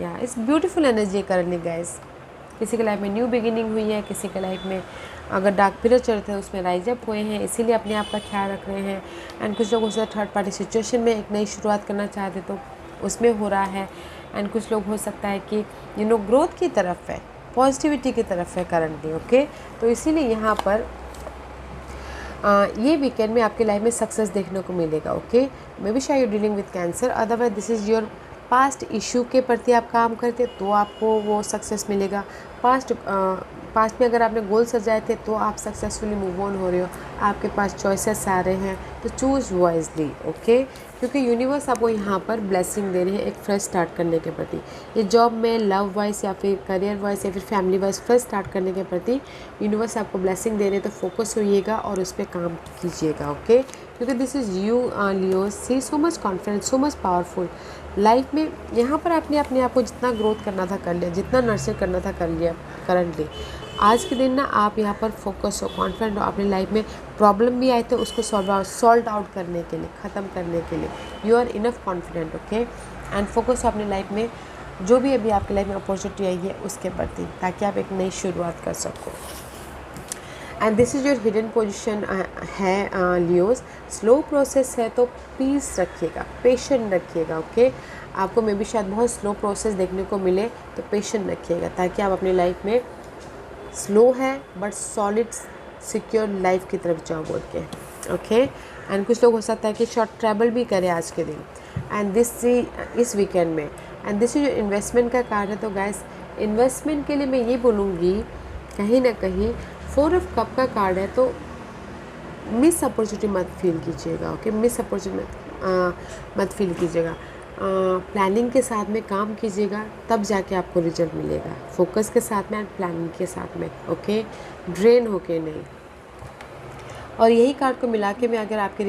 या इट्स ब्यूटीफुल एनर्जी करनी गाइस. किसी के लाइफ में न्यू बिगिनिंग हुई है, किसी के लाइफ में अगर डार्क पीरियड चलते हैं उसमें राइज अप हुए हैं, इसीलिए अपने आप का ख्याल रख रहे हैं. एंड कुछ लोग उससे थर्ड पार्टी सिचुएशन में एक नई शुरुआत करना चाहते तो उसमें हो रहा है. एंड कुछ लोग हो सकता है कि ग्रोथ की तरफ है, पॉजिटिविटी की तरफ है करंटली. ओके, तो इसीलिए यहाँ पर ये वीकेंड में आपके लाइफ में सक्सेस देखने को मिलेगा. ओके, मे बी शायद you dealing with cancer, otherwise this is your past issue के प्रति आप काम करते तो आपको वो सक्सेस मिलेगा. पास्ट में अगर आपने गोल सजाए थे तो आप सक्सेसफुली मूव ऑन हो रहे हो. आपके पास चॉइसेस आ रहे हैं तो चूज़ वाइजली. ओके, क्योंकि यूनिवर्स आपको यहाँ पर ब्लेसिंग दे रही है एक फ्रेश स्टार्ट करने के प्रति. ये जॉब में, लव वाइज या फिर करियर वाइज या फिर फैमिली वाइज फ्रेश स्टार्ट करने के प्रति यूनिवर्स आपको ब्लेसिंग दे रहे हैं. तो फोकस होइएगा और उस पर काम कीजिएगा. ओके, क्योंकि this is you Leo, see so much confidence, so much powerful life में. यहाँ पर आपने अपने आप को जितना ग्रोथ करना था कर लिया, जितना नर्चर करना था कर लिया. करंटली आज के दिन ना आप यहाँ पर फोकस हो, कॉन्फिडेंट हो. अपनी लाइफ में प्रॉब्लम भी आए थे उसको सॉल्व आउट करने के लिए, ख़त्म करने के लिए you are enough confident. Okay, and focus हो अपनी लाइफ में, जो भी अभी आपकी लाइफ में अपॉर्चुनिटी आई है उसके प्रति, ताकि आप एक नई शुरुआत कर सको. And this is your hidden position है लियोस. स्लो प्रोसेस है तो पीस रखिएगा, पेशेंट रखिएगा. ओके, आपको मे बी शायद बहुत स्लो प्रोसेस देखने को मिले तो पेशेंट रखिएगा, ताकि आप अपनी लाइफ में स्लो है बट सॉलिड सिक्योर लाइफ की तरफ जाओ बोल के. ओके, एंड कुछ लोग हो सकता है कि शॉर्ट ट्रैवल भी करें आज के दिन एंड इस वीकेंड में. एंड दिस इज इन्वेस्टमेंट का कार्ड है. तो गाइस, इन्वेस्टमेंट के लिए मैं ये बोलूँगी, कहीं ना कहीं 4 ऑफ कप का कार्ड है तो मिस अपॉर्चुनिटी मत फील कीजिएगा. ओके, मिस अपॉर्चुनिटी मत फील कीजिएगा. प्लानिंग के साथ में काम कीजिएगा, तब जाके आपको रिजल्ट मिलेगा. फोकस के साथ में एंड प्लानिंग के साथ में. ओके, ड्रेन होके नहीं. और यही कार्ड को मिला के मैं अगर आपकी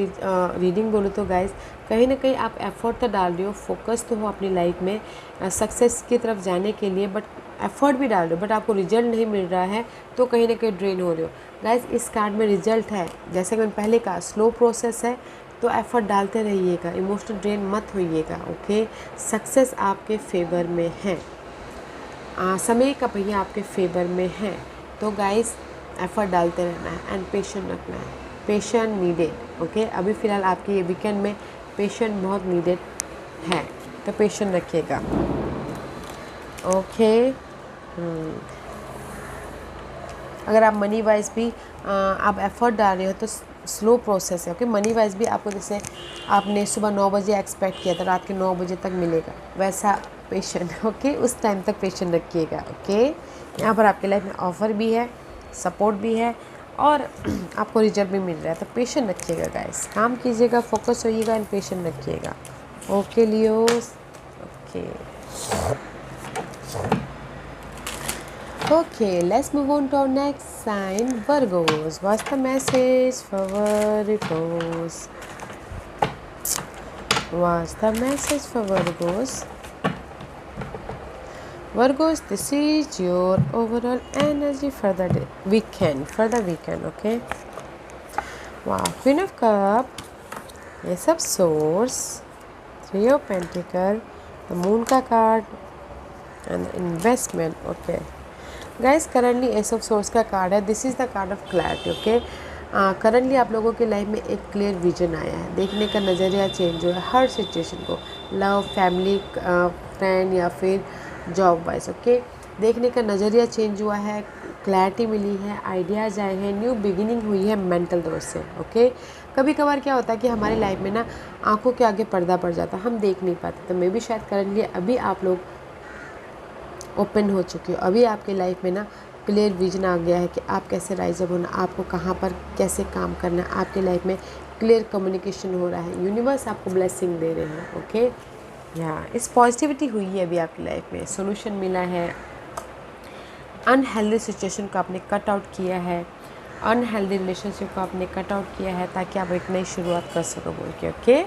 रीडिंग बोलूँ तो गाइस, कहीं ना कहीं आप एफर्ट तो डाल रहे हो, फोकस तो हो अपनी लाइफ में सक्सेस की तरफ जाने के लिए, बट एफर्ट भी डाल रहे हो बट आपको रिजल्ट नहीं मिल रहा है तो कहीं ना कहीं ड्रेन हो रहे हो. गाइस, इस कार्ड में रिजल्ट है, जैसे कि मैंने पहले कहा, स्लो प्रोसेस है तो एफर्ट डालते रहिएगा, इमोशनल ड्रेन मत होइएगा. ओके, सक्सेस आपके फेवर में है, समय का पहिया आपके फेवर में है. तो गाइस, एफर्ट डालते रहना है एंड पेशेंट रखना है. Patient needed. ओके, अभी फ़िलहाल आपके ये वीकेंड में पेशेंट बहुत नीडेड है, तो पेशेंट रखिएगा. ओके, अगर आप मनी वाइज भी आप एफर्ट डाल रहे हो तो स्लो प्रोसेस है. ओके, मनी वाइज भी आपको, जैसे आपने सुबह 9 बजे एक्सपेक्ट किया था रात के 9 बजे तक मिलेगा, वैसा पेशेंट. ओके, उस टाइम तक पेशेंट रखिएगा. ओके, यहाँ पर आपके लाइफ में ऑफ़र भी है, सपोर्ट भी है और आपको रिजल्ट भी मिल रहा है, तो पेशेंट रखिएगा गाइस. काम कीजिएगा, फोकस होइएगा एंड पेशेंट रखिएगा. Okay Leos. Okay, Okay, let's move on to our next sign, Virgos. What's the message for Virgos? What's the message for Virgos? Virgos, this is your overall energy for the weekend, okay? Wow, Queen of Cup, Ace of Swords, 3 of Pentacles, the Moon ka card, and investment, okay. Guys currently S of swords का card है, this is the card of clarity. Okay, currently आप लोगों की life में एक clear vision आया है, देखने का नज़रिया चेंज हुआ है हर सिचुएशन को, लव, फैमिली, फ्रेंड या फिर जॉब वाइज। ओके, देखने का नज़रिया चेंज हुआ है, क्लैरिटी मिली है, आइडियाज़ आए हैं, न्यू बिगिनिंग हुई है मेंटल तौर से। ओके, कभी कभार क्या होता है कि हमारी लाइफ में ना आंखों के आगे पर्दा पड़ जाता है, हम देख नहीं पाते, तो मे भी शायद करंटली अभी आप लोग ओपन हो चुके हो, अभी आपकी लाइफ में ना क्लियर विजन आ गया है कि आप कैसे राइज अप होना, आपको कहाँ पर कैसे काम करना है, आपकी लाइफ में क्लियर कम्युनिकेशन हो रहा है, यूनिवर्स आपको ब्लेसिंग दे रहे हैं। ओके, या इस पॉजिटिविटी हुई है अभी आपकी लाइफ में, सोल्यूशन मिला है, अनहेल्दी सिचुएशन को आपने कट आउट किया है, अनहेल्दी रिलेशनशिप को आपने कट आउट किया है ताकि आप एक नई शुरुआत कर सको बोल के। ओके,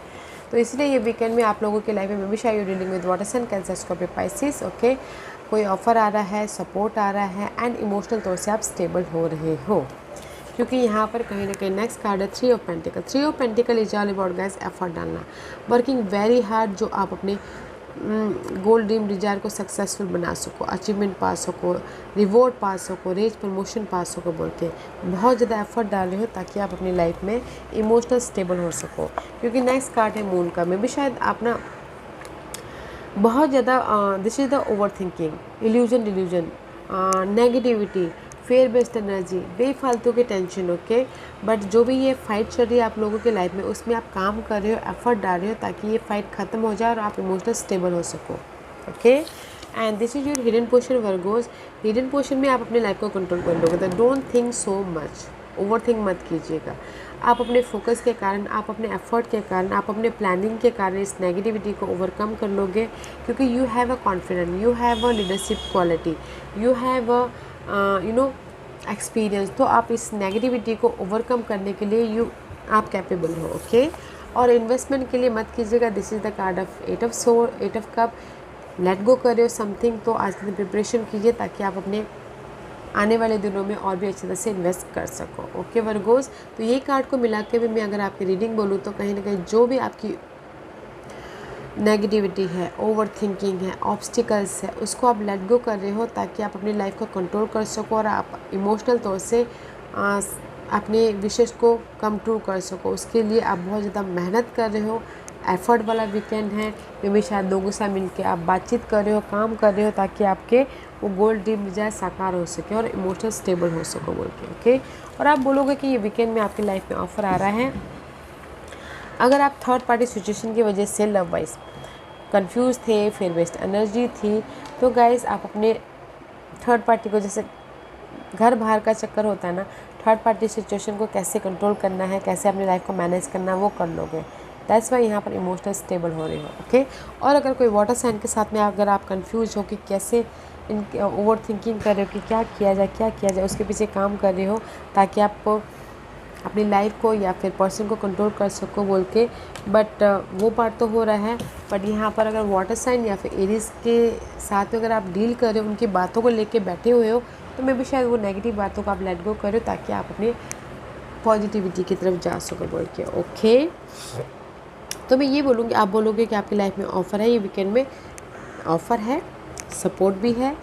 तो इसलिए ये वीकेंड में आप लोगों की लाइफ में हमेशा you dealing with water sign, Cancer, Scorpio, Pisces. Okay, कोई ऑफर आ रहा है, सपोर्ट आ रहा है एंड इमोशनल तौर से आप स्टेबल हो रहे हो, क्योंकि यहाँ पर कहीं ना कहीं नेक्स्ट कार्ड है three of pentacle. Three of pentacle is all about guys effort डालना, वर्किंग वेरी हार्ड, जो आप अपने गोल ड्रीम डिजायर को सक्सेसफुल बना सको, अचीवमेंट पा सको, रिवॉर्ड पा सको, रेज प्रमोशन पा सको बोल के बहुत ज़्यादा एफर्ट डाल रहे हो ताकि आप अपनी लाइफ में इमोशनल स्टेबल हो सको। क्योंकि नेक्स्ट कार्ड है मून का, में भी शायद आप ना बहुत ज़्यादा this is the over thinking, illusion delusion, negativity, fair based energy, बेफालतू के टेंशन। ओके, बट जो भी ये फाइट चल रही है आप लोगों के लाइफ में, उसमें आप काम कर रहे हो, एफर्ट डाल रहे हो ताकि ये फाइट ख़त्म हो जाए और आप इमोशनल स्टेबल हो सको। Okay, and this is your hidden portion Virgo's. Hidden portion में आप अपने लाइफ को कंट्रोल कर लोगे, तो don't think so much, over think मत कीजिएगा। आप अपने फोकस के कारण, आप अपने एफर्ट के कारण, आप अपने प्लानिंग के कारण इस नेगेटिविटी को ओवरकम कर लोगे, क्योंकि you have a confidence, you have a leadership quality, you have a experience. तो आप इस नेगेटिविटी को ओवरकम करने के लिए आप कैपेबल हो। ओके, और इन्वेस्टमेंट के लिए मत कीजिएगा, this is the card of eight of sword, eight of cup. Let go कर रहे हो समथिंग, तो आज दिन प्रिपरेशन कीजिए ताकि आप अपने आने वाले दिनों में और भी अच्छी तरह से इन्वेस्ट कर सको। ओके वर्गोस, तो ये कार्ड को मिला के भी मैं अगर आपकी रीडिंग बोलूँ तो कहीं ना कहीं जो भी आपकी नेगेटिविटी है, ओवर थिंकिंग है, ऑब्स्टिकल्स है, उसको आप लेट गो कर रहे हो ताकि आप अपनी लाइफ को कंट्रोल कर सको और आप इमोशनल तौर से अपने विशेष को कम ट्रू कर सको। उसके लिए आप बहुत ज़्यादा मेहनत कर रहे हो, एफर्ट वाला वीकेंड है, में भी शायद लोगों से मिलकर आप बातचीत कर रहे हो, काम कर रहे हो ताकि आपके वो गोल ड्रीम डिजायर साकार हो सके और इमोशनल स्टेबल हो सको बोल के। ओके, और आप बोलोगे कि ये वीकेंड में आपकी लाइफ में ऑफर आ रहा है, अगर आप थर्ड पार्टी सिचुएशन की वजह से लव वाइज कंफ्यूज थे, फिर वेस्ट एनर्जी थी, तो गाइस आप अपने थर्ड पार्टी को, जैसे घर बाहर का चक्कर होता है ना, थर्ड पार्टी सिचुएशन को कैसे कंट्रोल करना है, कैसे अपनी लाइफ को मैनेज करना है, वो कर लोगे। दैट्स वाई यहाँ पर इमोशनल स्टेबल हो रहे हो। ओके, और अगर कोई वाटर साइन के साथ में अगर आप कंफ्यूज हो कि कैसे इन ओवर थिंकिंग कर रहे हो कि क्या किया जाए, उसके पीछे काम कर रहे हो ताकि आप अपनी लाइफ को या फिर पर्सन को कंट्रोल कर सको बोल के, बट वो पार्ट तो हो रहा है। बट यहाँ पर अगर वाटर साइन या फिर एरीज के साथ में अगर आप डील कर रहे हो, उनकी बातों को लेके बैठे हुए हो, तो मैं भी शायद वो नेगेटिव बातों को आप लेट गो करो ताकि आप अपने पॉजिटिविटी की तरफ जा सको बोल के। ओके, तो मैं ये बोलूँगी, आप बोलोगे कि आपकी लाइफ में ऑफ़र है, ये वीकेंड में ऑफ़र है, सपोर्ट भी है,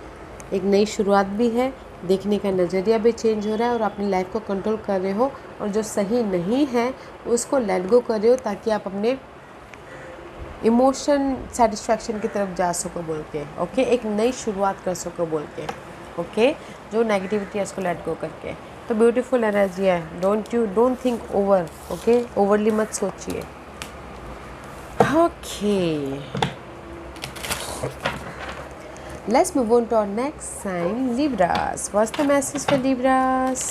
एक नई शुरुआत भी है, देखने का नज़रिया भी चेंज हो रहा है और अपनी लाइफ को कंट्रोल कर रहे हो, और जो सही नहीं है उसको लेट गो कर रहे हो ताकि आप अपने इमोशन सेटिस्फैक्शन की तरफ जा सको बोल के। ओके, एक नई शुरुआत कर सको बोल के। ओके, जो नेगेटिविटी है उसको लेट गो करके, तो ब्यूटीफुल एनर्जी है। Don't think over, okay, overly मत सोचिए। Okay, let's move on to our next sign, Libras. What's the message for Libras?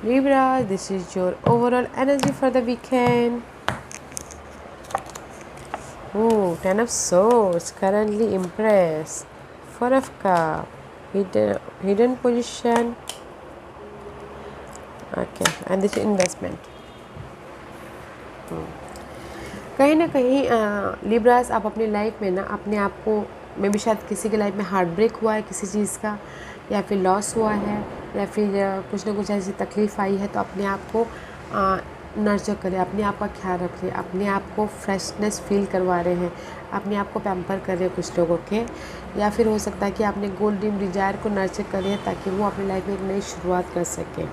Libra, this is your overall energy for the weekend. Oh, Ten of Swords, currently impressed. Four of Cups, hidden position. Okay, and this is investment. कहीं ना कहीं Libras, आप अपनी life में ना अपने आप को, में भी शायद किसी की लाइफ में हार्ट ब्रेक हुआ है किसी चीज़ का, या फिर लॉस हुआ है, या फिर कुछ ना कुछ ऐसी तकलीफ़ आई है, तो अपने आप को नर्चर करें, अपने आप का ख्याल रखें, अपने आप को फ्रेशनेस फील करवा रहे हैं, अपने आप को पैम्पर कर रहे हैं कुछ लोग, ओके। या फिर हो सकता है कि आपने गोल ड्रीम डिजायर को नर्चर करें ताकि वो अपनी लाइफ में एक नई शुरुआत कर सके,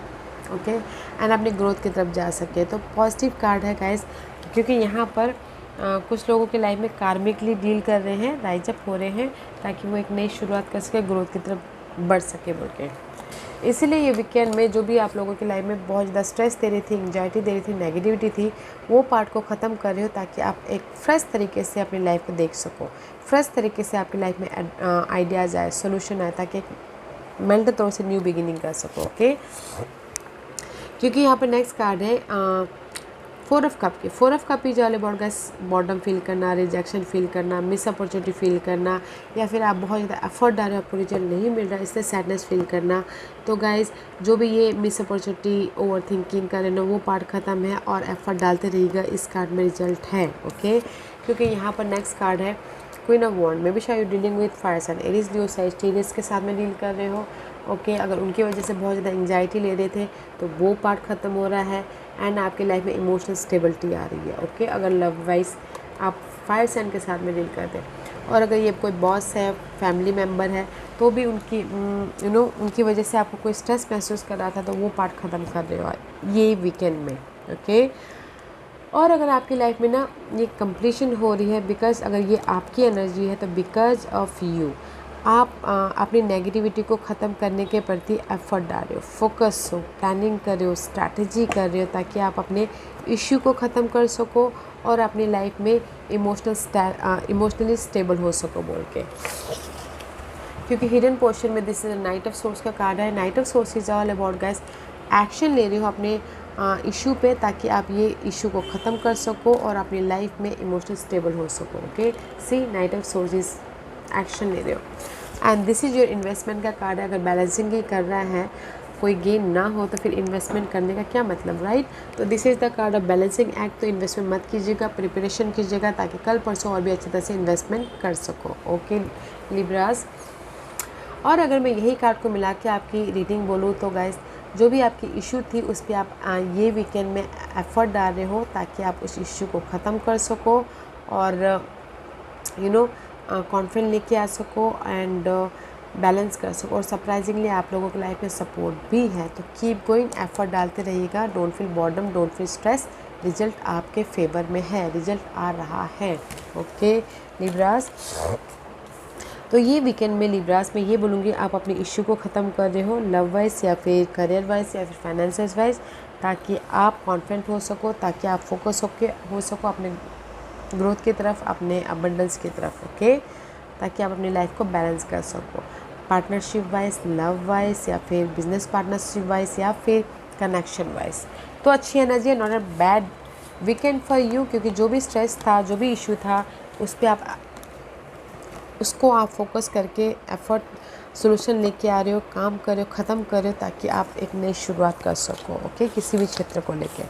ओके, एंड अपनी ग्रोथ की तरफ जा सके। तो पॉजिटिव कार्ड है गाइस, क्योंकि यहाँ पर कुछ लोगों की लाइफ में कार्मिकली डील कर रहे हैं, राइज अप हो रहे हैं ताकि वो एक नई शुरुआत कर सके, ग्रोथ की तरफ बढ़ सके बोल के। इसीलिए ये वीकेंड में जो भी आप लोगों की लाइफ में बहुत ज़्यादा स्ट्रेस दे रही थी, एंग्जाइटी दे रही थी, नेगेटिविटी थी, वो पार्ट को ख़त्म कर रहे हो ताकि आप एक फ्रेश तरीके से अपनी लाइफ को देख सको, फ्रेश तरीके से आपकी लाइफ में आइडियाज़ आए, सोल्यूशन आए, ताकि मेंटल तौर से न्यू बिगिनिंग कर सको, ओके। क्योंकि यहाँ पर नेक्स्ट कार्ड है 4 ऑफ कप के। 4 of cup is all about guys boredom feel करना, रिजेक्शन फील करना, मिस अपॉर्चुनिटी फील करना, या फिर आप बहुत ज़्यादा एफर्ट डाल रहे हो, आपको रिजल्ट नहीं मिल रहा, इससे सैडनेस फील करना। तो गाइस जो भी ये मिस अपॉर्चुनिटी, ओवर थिंकिंग कर रहे ना, वो पार्ट ख़त्म है और एफर्ट डालते रहिएगा, इस कार्ड में रिजल्ट है, ओके। क्योंकि यहाँ पर नेक्स्ट कार्ड है queen of wand. May B शायद dealing with fire sign, Aries, Leo, Sagittarius के साथ में डील कर रहे हो, ओके। अगर उनकी वजह से बहुत ज़्यादा एंग्जाइटी ले रहे थे तो वो पार्ट ख़त्म हो रहा है, एंड आपकी लाइफ में इमोशनल स्टेबिलिटी आ रही है, ओके। अगर लव वाइज आप फायर साइन के साथ में डील करते हैं, और अगर ये कोई बॉस है, फैमिली मेम्बर है, तो भी उनकी उनकी वजह से आपको कोई स्ट्रेस महसूस कर रहा था, तो वो पार्ट ख़त्म कर रहे हो ये वीकेंड में, ओके। और अगर आपकी लाइफ में ना ये कंप्लीशन हो रही है, बिकॉज अगर ये आपकी एनर्जी है तो बिकॉज ऑफ यू आप अपनी नेगेटिविटी को ख़त्म करने के प्रति एफर्ट डाल रहे हो, फोकस हो, प्लानिंग कर रहे हो, स्ट्रैटेजी कर रहे हो, ताकि आप अपने इश्यू को ख़त्म कर सको और अपनी लाइफ में इमोशनली स्टेबल हो सको बोल के। क्योंकि हिडन पोर्शन में this is night of swords का कार्ड है। Night of swords is all about guys action ले रहे हो अपने इशू पे, ताकि आप ये इशू को ख़त्म कर सको और अपनी लाइफ में इमोशनल स्टेबल हो सको, okay. See knight of swords is action ले रहे हो, and this is your investment का कार्ड है। अगर बैलेंसिंग ही कर रहा है, कोई गेन ना हो, तो फिर इन्वेस्टमेंट करने का क्या मतलब, राइट। तो this is the card of balancing act. तो इन्वेस्टमेंट मत कीजिएगा, प्रिपरेशन कीजिएगा, ताकि कल परसों और भी अच्छी तरह से इन्वेस्टमेंट कर सको, ओके लिब्रास। और अगर मैं यही कार्ड को मिला के आपकी रीडिंग बोलूँ तो गाइस, जो भी आपकी इशू थी उस पर आप ये वीकेंड में एफर्ट डाल रहे हो ताकि आप उस इशू को ख़त्म कर सको और कॉन्फिडेंट लेके आ सको एंड बैलेंस कर सको। और सरप्राइजिंगली आप लोगों की लाइफ में सपोर्ट भी है, तो कीप गोइंग, एफर्ट डालते रहिएगा, don't feel boredom, don't feel stress, result आपके फेवर में है, रिजल्ट आ रहा है, ओके लिब्रास। तो ये वीकेंड में लिब्रास में ये बोलूँगी, आप अपने इश्यू को ख़त्म कर रहे हो, लव वाइज या फिर करियर वाइज या फिर फाइनेंशियल वाइज, ताकि आप कॉन्फिडेंट हो सको, ताकि आप फोकस हो सको अपने ग्रोथ की तरफ, अपने अबंडेंस की तरफ, ओके, ताकि आप अपनी लाइफ को बैलेंस कर सको, पार्टनरशिप वाइज, लव वाइज या फिर बिजनेस पार्टनरशिप वाइज या फिर कनेक्शन वाइज। तो अच्छी एनर्जी है, not a bad weekend for you, क्योंकि जो भी स्ट्रेस था, जो भी इशू था, उस पर उसको आप फोकस करके एफर्ट सोल्यूशन लेके आ रहे हो, काम कर रहे हो, ख़त्म कर रहे हो, ताकि आप एक नई शुरुआत कर सको, ओके, किसी भी क्षेत्र को लेके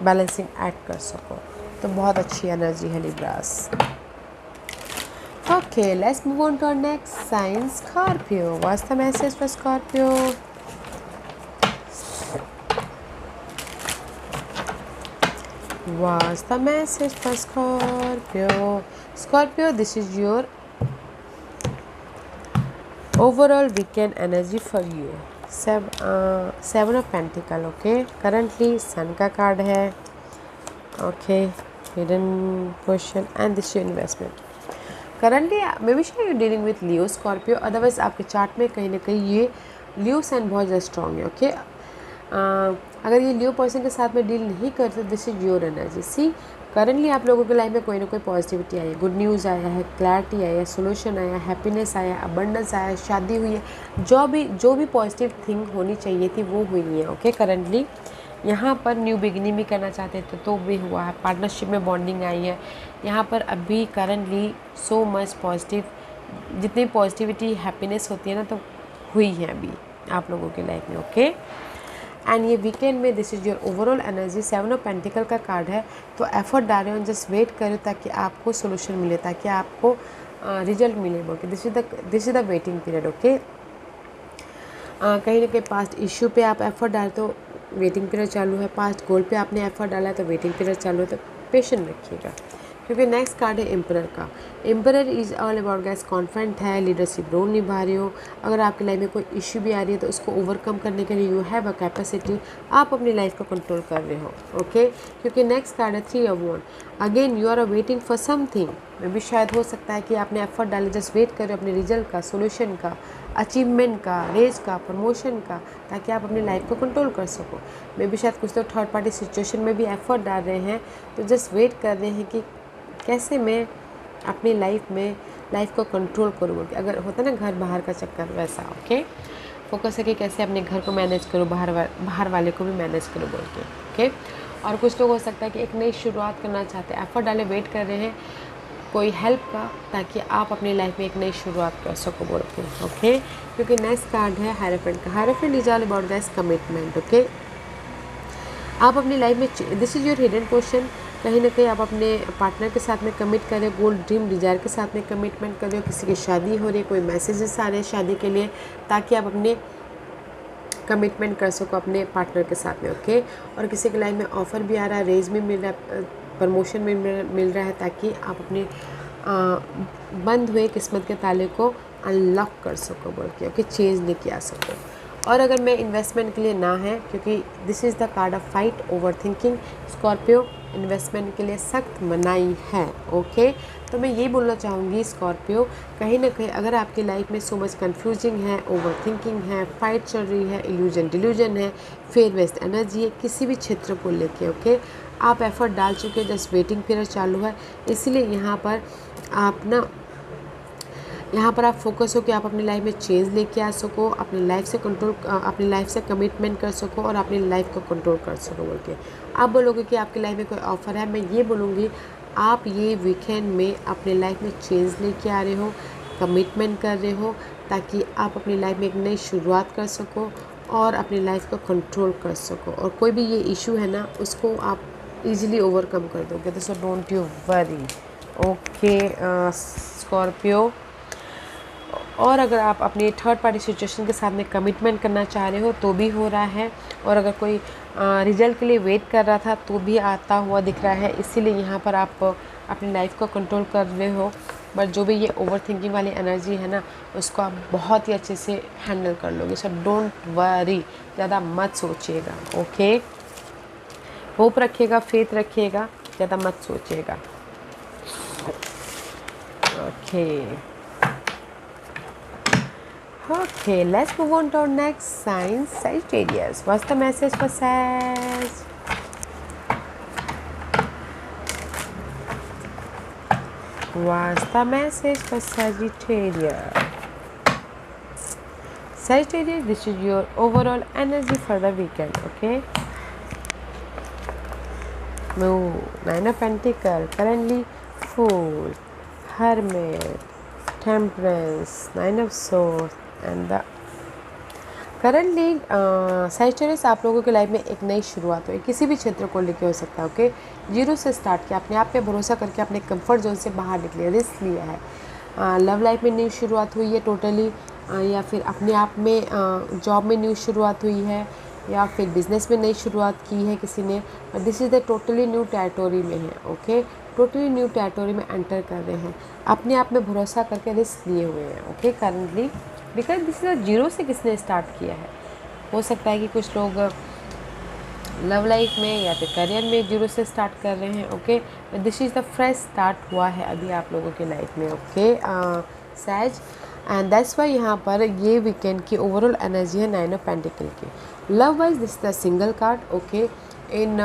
बैलेंसिंग एक्ट कर सको। तो बहुत अच्छी एनर्जी है Libras. Okay, let's move on to our next sign, Scorpio. What's the message for Scorpio? What's the message for Scorpio? Scorpio, this is your overall weekend energy for you. Seven of Pentacle, okay. Currently Sun का card है, okay. Hidden portion and this is your investment. Currently maybe you're dealing with Leo, Scorpio. Otherwise आपके chart में कहीं ना कहीं ये Leo sign बहुत ज़्यादा स्ट्रॉन्ग है, okay. अगर ये लियो पर्सन के साथ में डील नहीं करते, this is your energy. See currently आप लोगों की लाइफ में कोई ना कोई पॉजिटिविटी आई है, गुड न्यूज़ आया है, क्लैरिटी आया है, सोल्यूशन आया, हैप्पीनेस आया, अबंडेंस आया, शादी हुई है, जो भी पॉजिटिव थिंग होनी चाहिए थी वो हुई है, ओके। करंटली यहाँ पर न्यू बिगिनिंग भी करना चाहते थे तो भी हुआ है, पार्टनरशिप में बॉन्डिंग आई है यहाँ पर अभी करंटली। सो मच पॉजिटिव, जितनी पॉजिटिविटी हैप्पीनेस होती है ना, तो हुई है अभी आप लोगों की लाइफ में, ओके। एंड ये वीकेंड में this is your overall energy. 7 of pentacle का कार्ड है, तो एफर्ट डाल रहे हो, जस्ट वेट करो ताकि आपको सोल्यूशन मिले, ताकि आपको रिजल्ट मिले, okay. This is the waiting period, okay. कहीं ना कहीं पास्ट इश्यू पे आप एफर्ट डालते हो, वेटिंग पीरियड चालू है, पास्ट गोल पे आपने एफर्ट डाला है तो वेटिंग पीरियड चालू है, तो पेशेंट रखिएगा। क्योंकि नेक्स्ट कार्ड है एम्परर का। Emperor is all about gas confident है, लीडरशिप रोल निभा रहे हो। अगर आपकी लाइफ में कोई इश्यू भी आ रही है तो उसको ओवरकम करने के लिए यू हैव अ कैपेसिटी, आप अपनी लाइफ को कंट्रोल कर रहे हो। ओके, क्योंकि नेक्स्ट कार्ड है 3 of wand. Again you are waiting for something, मे भी शायद हो सकता है कि आपने एफर्ट डाले, जस्ट वेट कर रहे हो अपने रिजल्ट का, सोल्यूशन का, अचीवमेंट का, रेज का, प्रमोशन का, ताकि आप अपनी लाइफ को कंट्रोल कर सको। मे भी शायद कुछ लोग थर्ड पार्टी सिचुएशन में भी एफर्ट डाल रहे हैं, तो जस्ट वेट कर रहे हैं कि कैसे मैं अपनी लाइफ को कंट्रोल करूँ। अगर होता है ना घर बाहर का चक्कर, वैसा। ओके, फोकस है कि कैसे अपने घर को मैनेज करूँ, बाहर वाले को भी मैनेज करूँ बोल के। ओके, और कुछ लोग हो सकता है कि एक नई शुरुआत करना चाहते हैं, एफर्ट डाले, वेट कर रहे हैं कोई हेल्प का, ताकि आप अपनी लाइफ में एक नई शुरुआत कर सको बोल के। ओके, क्योंकि नेक्स्ट कार्ड है हायराफेंट का। Hierophant is all about that commitment. Okay, आप अपनी लाइफ में, this is your hidden question, कहीं ना कहीं आप अपने पार्टनर के साथ में कमिट करें, गोल ड्रीम डिज़ायर के साथ में कमिटमेंट कर रहे हो, किसी की शादी हो रही है, कोई मैसेजेस आ रहे हैं शादी के लिए, ताकि आप अपने कमिटमेंट कर सको अपने पार्टनर के साथ में। ओके, और किसी की लाइफ में ऑफ़र भी आ रहा है, रेज में मिल रहा है, प्रमोशन में मिल रहा है, ताकि आप अपने बंद हुए किस्मत के ताले को अनलॉक कर सको बोल के। ओके, चेंज लेके आ सको। और अगर मैं इन्वेस्टमेंट के लिए ना है, क्योंकि this is the card of fight over thinking, Scorpio investment के लिए सख्त मनाही है। ओके, तो मैं ये बोलना चाहूँगी स्कॉर्पियो, कहीं ना कहीं अगर आपकी लाइफ में सो मच कन्फ्यूजिंग है, ओवर थिंकिंग है, फाइट चल रही है, इल्यूजन डिल्यूजन है, फेयर वेस्ट एनर्जी है किसी भी क्षेत्र को लेके, ओके, आप एफर्ट डाल चुके हैं, जस्ट वेटिंग पीरियड चालू है, इसलिए यहाँ पर आप फोकस हो कि आप अपनी लाइफ में चेंज लेके आ सको, अपनी लाइफ से कमिटमेंट कर सको और अपनी लाइफ को कंट्रोल कर सको बोल के। आप बोलोगे कि आपकी लाइफ में कोई ऑफ़र है, मैं ये बोलूँगी आप ये वीकेंड में अपनी लाइफ में चेंज लेके आ रहे हो, कमिटमेंट कर रहे हो, ताकि आप अपनी लाइफ में एक नई शुरुआत कर सको और अपनी लाइफ को कंट्रोल कर सको, और कोई भी ये इशू है ना उसको आप ईजिली ओवरकम कर दोगे, तो so don't you worry. Okay Scorpio, और अगर आप अपनी थर्ड पार्टी सिचुएशन के साथ में कमिटमेंट करना चाह रहे हो तो भी हो रहा है, और अगर कोई रिजल्ट के लिए वेट कर रहा था तो भी आता हुआ दिख रहा है, इसीलिए यहाँ पर आप अपनी लाइफ को कंट्रोल कर रहे हो। बट जो भी ये ओवर थिंकिंग वाली एनर्जी है ना, उसको आप बहुत ही अच्छे से हैंडल कर लोगे, सो डोंट वरी, ज़्यादा मत सोचिएगा। ओके, होप रखिएगा, फेथ रखिएगा, ज़्यादा मत सोचिएगा। Okay, okay, let's move on to our next sign, Sagittarius. What's the message for Sag? What's the message for Sagittarius? Sagittarius, this is your overall energy for the weekend, okay? Moon, Nine of Pentacles, currently Fool, Hermit, Temperance, Nine of Swords, and the currently Sagittarius आप लोगों की life में एक नई शुरुआत हुई, किसी भी क्षेत्र को लेके हो सकता है। ओके, जीरो से स्टार्ट किया, अपने आप पे भरोसा करके अपने कंफर्ट जोन से बाहर निकले, रिस्क लिया है। लव लाइफ में नई शुरुआत हुई है टोटली, या फिर अपने आप में जॉब में न्यू शुरुआत हुई है, या फिर बिजनेस में नई शुरुआत की है किसी ने। This is the totally new territory में है। ओके, टोटली न्यू टेरिटोरी में एंटर कर रहे हैं, अपने आप में भरोसा करके रिस्क लिए हुए हैं। Okay, currently because this is zero से किसने स्टार्ट किया है। हो सकता है कि कुछ लोग लव लाइफ में या फिर करियर में जीरो से स्टार्ट कर रहे हैं। Okay, this is the fresh start हुआ है अभी आप लोगों के लाइफ में। ओके सैज, एंड दैट्स वाई यहाँ पर ये वीकेंड की ओवरऑल एनर्जी है नाइन ऑफ पेंटिकल की। Love wise this the single card. Okay, in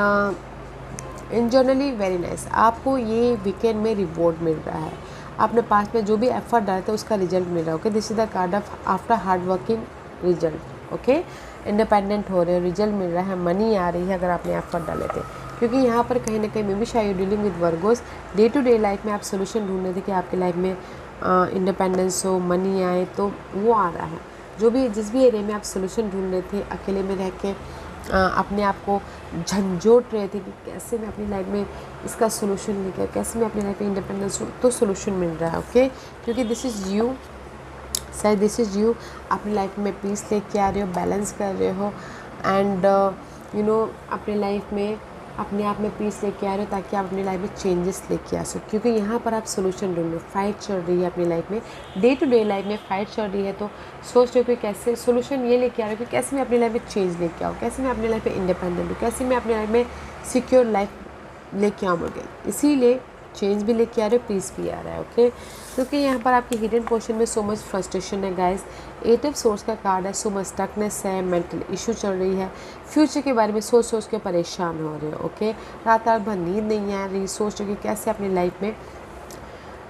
generally very nice, आपको ये वीकेंड में रिवॉर्ड मिल रहा है, आपने पास्ट में जो भी एफर्ट डाला था उसका रिजल्ट मिल रहा है। Okay, this is the card of after hard working result. Okay, independent हो रहे हो, रिजल्ट मिल रहा है, मनी आ रही है अगर आपने एफर्ट डाले थे, क्योंकि यहाँ पर कहीं ना कहीं मे बी शायद you dealing with virgos. Day to day life में आप सोल्यूशन ढूंढ रहे थे कि आपकी लाइफ में इंडिपेंडेंस हो, मनी आए, तो वो आ रहा है। जो भी जिस भी एरिया में आप सोल्यूशन ढूंढ रहे थे, अकेले में रह के अपने आप को झंझोट रहे थे कि कैसे मैं अपनी लाइफ में इसका सोल्यूशन लेकर, कैसे मैं अपनी लाइफ में इंडिपेंडेंस हूँ, तो सोल्यूशन मिल रहा है। ओके, क्योंकि दिस इज़ यू, शायद दिस इज़ यू, अपनी लाइफ में पीस लेके आ रहे हो, बैलेंस कर रहे हो, एंड अपने लाइफ में अपने आप में पीस लेके आ रहे हो, ताकि आप अपनी लाइफ में चेंजेस लेके आ सको, क्योंकि यहाँ पर आप सोल्यूशन ढूंढ रहे हो। फाइट चल रही है अपनी लाइफ में, डे टू डे लाइफ में फाइट चल रही है, तो सोच रहे हो कि कैसे सोल्यूशन ये लेके आ रहे हो कि कैसे मैं अपनी लाइफ में चेंज लेके आऊँ, कैसे मैं अपनी लाइफ में इंडिपेंडेंट हूँ, कैसे मैं अपनी लाइफ में सिक्योर लाइफ लेके आऊँगे। इसीलिए चेंज भी लेके आ रहे हो, पीस भी आ रहा है। ओके, क्योंकि यहाँ पर आपकी हिडन पोर्शन में सो मच फ्रस्ट्रेशन है गाइस। 8 ऑफ सोर्स का कार्ड है, सो मच स्टकनेस है, मेंटल इशू चल रही है, फ्यूचर के बारे में सोच सोच के परेशान हो रहे हो। ओके, रात रात भर नींद नहीं आ रही, सोच रहे हो कि कैसे अपनी लाइफ में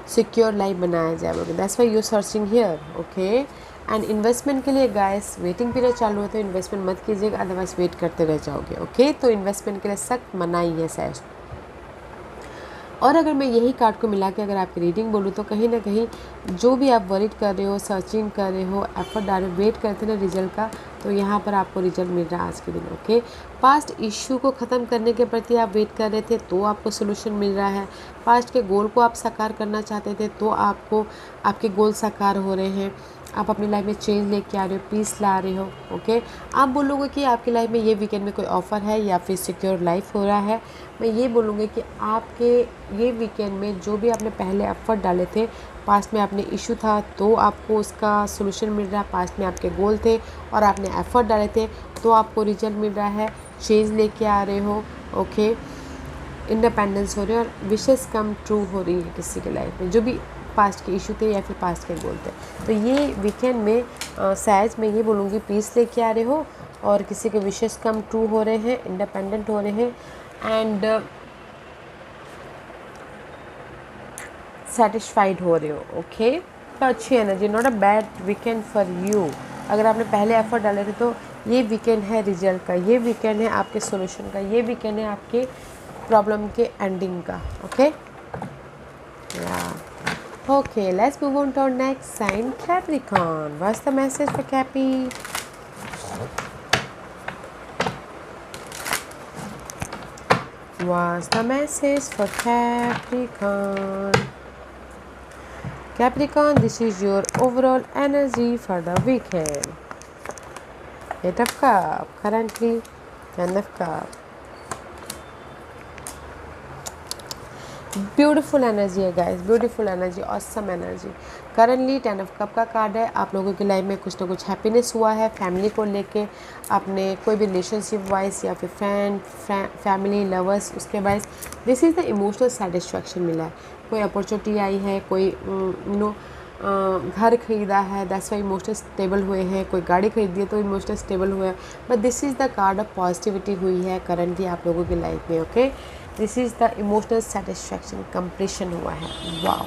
सिक्योर लाइफ बनाया जाए। That's why you searching here. Okay, and investment के लिए गाइस वेटिंग पीरियड चालू है, तो इन्वेस्टमेंट मत कीजिएगा, अदरवाइज वेट करते रह जाओगे। ओके, तो इन्वेस्टमेंट के लिए सख्त मनाही है शायद। और अगर मैं यही कार्ड को मिला के अगर आपकी रीडिंग बोलूँ, तो कहीं ना कहीं जो भी आप वरीड कर रहे हो, सर्चिंग कर रहे हो, एफर्ट डाल रहे हो, वेट करते ना रिजल्ट का, तो यहाँ पर आपको रिजल्ट मिल रहा है आज के दिन। ओके, पास्ट इश्यू को ख़त्म करने के प्रति आप वेट कर रहे थे, तो आपको सोल्यूशन मिल रहा है। पास्ट के गोल को आप साकार करना चाहते थे, तो आपको आपके गोल साकार हो रहे हैं। आप अपनी लाइफ में चेंज लेके आ रहे हो, पीस ला रहे हो। ओके, आप बोलोगे कि आपकी लाइफ में ये वीकेंड में कोई ऑफ़र है या फिर सिक्योर लाइफ हो रहा है। मैं ये बोलूँगी कि आपके ये वीकेंड में जो भी आपने पहले एफर्ट डाले थे, पास्ट में आपने इशू था तो आपको उसका सोल्यूशन मिल रहा है। पास्ट में आपके गोल थे और आपने एफर्ट डाले थे, तो आपको रिजल्ट मिल रहा है, चेंज लेके आ रहे हो। ओके, इंडिपेंडेंस हो रही है और विशेस कम ट्रू हो रही है किसी के लाइफ में, जो भी पास्ट के इशू थे या फिर पास्ट के गोल थे। तो ये वीकेंड में सहज मैं ये बोलूँगी पीस लेके आ रहे हो, और किसी के विशेस कम ट्रू हो रहे हैं, इंडिपेंडेंट हो रहे हैं, एंड सेटिस्फाइड हो रहे हो। ओके, तो अच्छी energy, not a bad weekend for you. अगर आपने पहले एफर्ट डाले थे, तो ये वीकेंड है रिजल्ट का, ये वीकेंड है आपके सोल्यूशन का, ये वीकेंड है आपके प्रॉब्लम के एंडिंग का। Okay, okay, let's move on to our next sign, Capricorn. What's the message for Capi? What's the message for Capricorn? Capricorn, this is your overall energy for the weekend. 8 of Cups, currently 10 of Cups. Beautiful energy है guys, beautiful energy, awesome energy. Currently 10 of cup का card है। आप लोगों की life में कुछ ना कुछ हैप्पीनेस हुआ है, फैमिली को लेके, आपने कोई भी रिलेशनशिप वाइज या फिर फ्रेंड फैमिली लवर्स, उसके wise this is the emotional satisfaction मिला है। कोई अपॉर्चुनिटी आई है, कोई घर खरीदा है, दैट्स वाई इमोशनल स्टेबल हुए हैं, कोई गाड़ी खरीदी है तो इमोशनल स्टेबल हुए हैं। But this is the card of positivity हुई है करंटली आप लोगों की लाइफ में। Okay, this is the emotional satisfaction completion हुआ है। वाओ,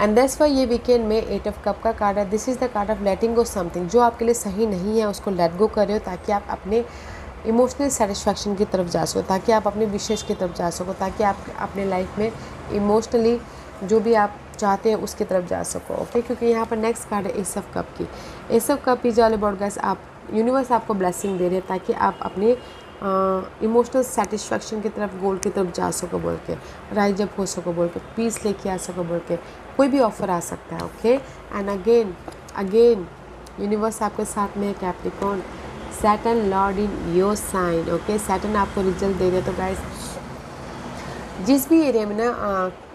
एंड दैट्स वाई ये वीकेंड में 8 ऑफ कप का कार्ड है। This is the card of letting go something, जो आपके लिए सही नहीं है उसको लेट गो कर रहे हो, ताकि आप अपने इमोशनल सेटिस्फैक्शन की तरफ जा सको, ताकि आप अपने विशेष की तरफ जा सको, ताकि आप अपने लाइफ में इमोशनली जो भी आप चाहते हैं उसकी तरफ जा सको। ओके, क्योंकि यहाँ पर नेक्स्ट कार्ड है एस ऑफ कप की। S of cup is all about guys, आप यूनिवर्स आपको ब्लेसिंग दे रहे हैं ताकि आप अपने इमोशनल सेटिस्फैक्शन की तरफ, गोल की तरफ जा सको बोल के, राइज अप हो सको बोल के, पीस लेके आ सको बोल के, कोई भी ऑफर आ सकता है। ओके, एंड अगेन यूनिवर्स आपके साथ में है Capricorn, Saturn lord in your sign. Okay, Saturn आपको रिजल्ट दे रहे, तो गाइस जिस भी एरिया में ना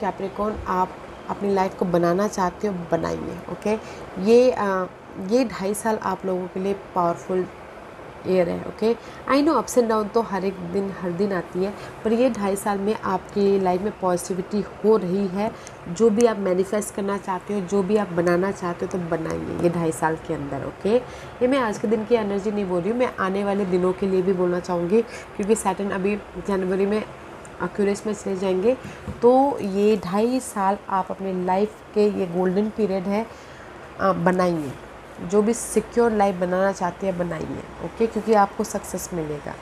कैप्रिकॉर्न आप अपनी लाइफ को बनाना चाहते हो, बनाइए। ओके, ये 2.5 साल आप लोगों के लिए पावरफुल ईयर है। Okay, I know ups and down तो हर दिन आती है, पर ये 2.5 साल में आपकी लाइफ में पॉजिटिविटी हो रही है। जो भी आप मैनिफेस्ट करना चाहते हो, जो भी आप बनाना चाहते हो, तो बनाइए ये 2.5 साल के अंदर। ओके, ये मैं आज के दिन की एनर्जी नहीं बोल रही हूँ, मैं आने वाले दिनों के लिए भी बोलना चाहूँगी, क्योंकि सैटर्न अभी जनवरी में एक्यूरेस में चले जाएंगे। तो ये 2.5 साल आप अपने लाइफ के ये गोल्डन पीरियड है, बनाइए। जो भी सिक्योर लाइफ बनाना चाहते हैं बनाइए। ओके, क्योंकि आपको सक्सेस मिलेगा।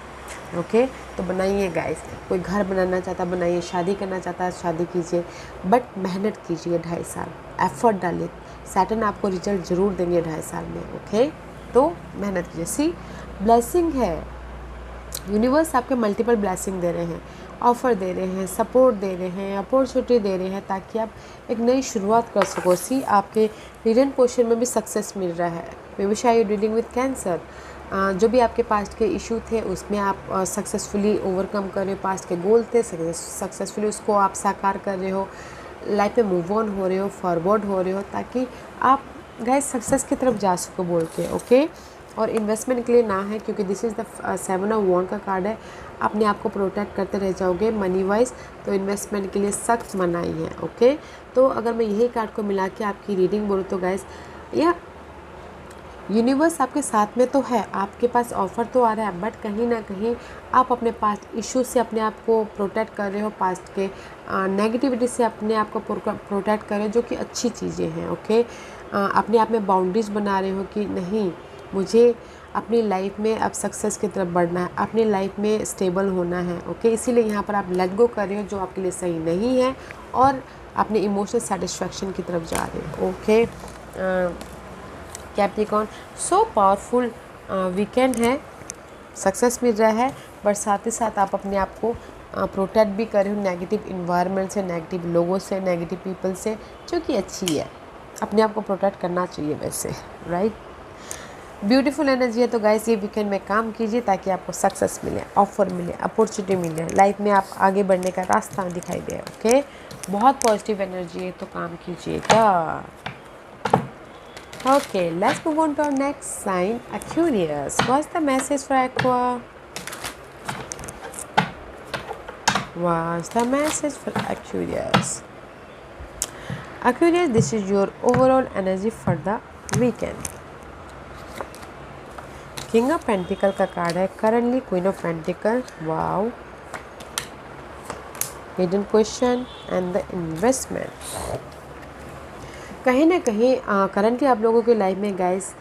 ओके, तो बनाइए गाइस। कोई घर बनाना चाहता है बनाइए, शादी करना चाहता है शादी कीजिए, बट मेहनत कीजिए। 2.5 साल एफर्ट डालिए, सैटर्न आपको रिजल्ट ज़रूर देंगे 2.5 साल में। ओके, तो मेहनत कीजिए। सी ब्लेसिंग है, यूनिवर्स आपके मल्टीपल ब्लेसिंग दे रहे हैं, ऑफ़र दे रहे हैं, सपोर्ट दे रहे हैं, अपॉर्चुनिटी दे रहे हैं, ताकि आप एक नई शुरुआत कर सको। सी आपके रीजन पोर्शन में भी सक्सेस मिल रहा है। मे बी शायद डीलिंग विद कैंसर, जो भी आपके पास्ट के इशू थे उसमें आप सक्सेसफुली ओवरकम कर रहे हो, पास्ट के गोल थे सक्सेसफुली उसको आप साकार कर रहे हो, लाइफ में मूव ऑन हो रहे हो, फॉरवर्ड हो रहे हो, ताकि आप गाइस सक्सेस की तरफ जा सको बोल के। ओके, और इन्वेस्टमेंट के लिए ना है, क्योंकि this is the 7 of wand का कार्ड है। अपने आप को प्रोटेक्ट करते रह जाओगे मनी वाइज, तो इन्वेस्टमेंट के लिए सख्त मनाही है। ओके, तो अगर मैं यही कार्ड को मिला के आपकी रीडिंग बोलूँ तो गाइस, या यूनिवर्स आपके साथ में तो है, आपके पास ऑफ़र तो आ रहा है, बट कहीं ना कहीं आप अपने पास्ट इश्यूज से अपने आप को प्रोटेक्ट कर रहे हो, पास्ट के नेगेटिविटी से अपने आप को प्रोटेक्ट कर रहे हो, जो कि अच्छी चीज़ें हैं। ओके, अपने आप में बाउंड्रीज बना रहे हो कि नहीं, मुझे अपनी लाइफ में अब सक्सेस की तरफ बढ़ना है, अपनी लाइफ में स्टेबल होना है। ओके, इसीलिए यहाँ पर आप लेट गो कर रहे हो जो आपके लिए सही नहीं है, और अपने इमोशनल सेटिस्फैक्शन की तरफ जा रहे हो। Okay Capricorn, so powerful weekend है, सक्सेस मिल रहा है, बट साथ ही साथ आप अपने आप को प्रोटेक्ट भी कर रहे हो नेगेटिव इन्वायरमेंट से, नेगेटिव लोगों से, नेगेटिव पीपल से, जो कि अच्छी है। अपने आप को प्रोटेक्ट करना चाहिए वैसे, राइट। ब्यूटीफुल एनर्जी है, तो गाइस ये वीकेंड में काम कीजिए ताकि आपको सक्सेस मिले, ऑफर मिले, अपॉर्चुनिटी मिले, लाइफ में आप आगे बढ़ने का रास्ता दिखाई दे। ओके, बहुत पॉजिटिव एनर्जी है, तो काम कीजिएगा। Okay, let's move on to our next sign, Aquarius. What's the message for Aqua? What's the message for Aquarius? Aquarius, this is your overall energy for the weekend. King of Pentacle का card है, currently Queen of Pentacle. Wow. Hidden question and the investment. कहीं ना कहीं currently आप लोगों की life में guys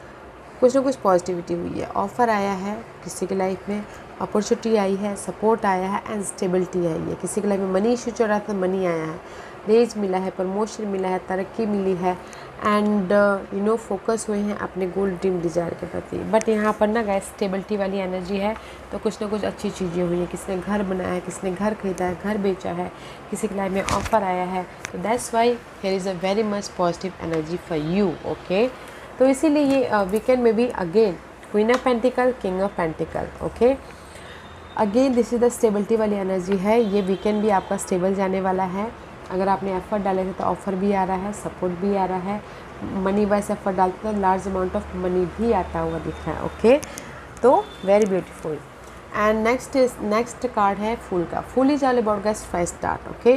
कुछ ना कुछ पॉजिटिविटी हुई है, ऑफ़र आया है किसी की लाइफ में, अपॉर्चुनिटी आई है, सपोर्ट आया है एंड स्टेबिलिटी आई है। किसी की लाइफ में मनी इशू चल रहा था, मनी आया है, रेज मिला है, प्रमोशन मिला है, तरक्की मिली है, एंड फोकस हुए हैं अपने गोल ड्रीम डिज़ायर के प्रति। बट यहाँ पर ना गाइस स्टेबिलिटी वाली एनर्जी है, तो कुछ ना कुछ अच्छी चीज़ें हुई हैं। किसी ने घर बनाया है, किसी ने घर खरीदा है, घर बेचा है, किसी की लाइफ में ऑफ़र आया है, तो that's why here is a very much positive energy for you. Okay, तो इसीलिए ये वीकेंड में भी again queen of pentacle, king of pentacle. Okay, again this is the stability वाली एनर्जी है। ये वीकेंड भी आपका स्टेबल जाने वाला है। अगर आपने एफर्ट डाले थे तो ऑफ़र भी आ रहा है, सपोर्ट भी आ रहा है, मनी वाइज एफर्ट डालते तो लार्ज अमाउंट ऑफ मनी भी आता हुआ दिख रहा है। ओके, तो very beautiful. And next card है फूल का। Fool is all about guys fresh start. Okay,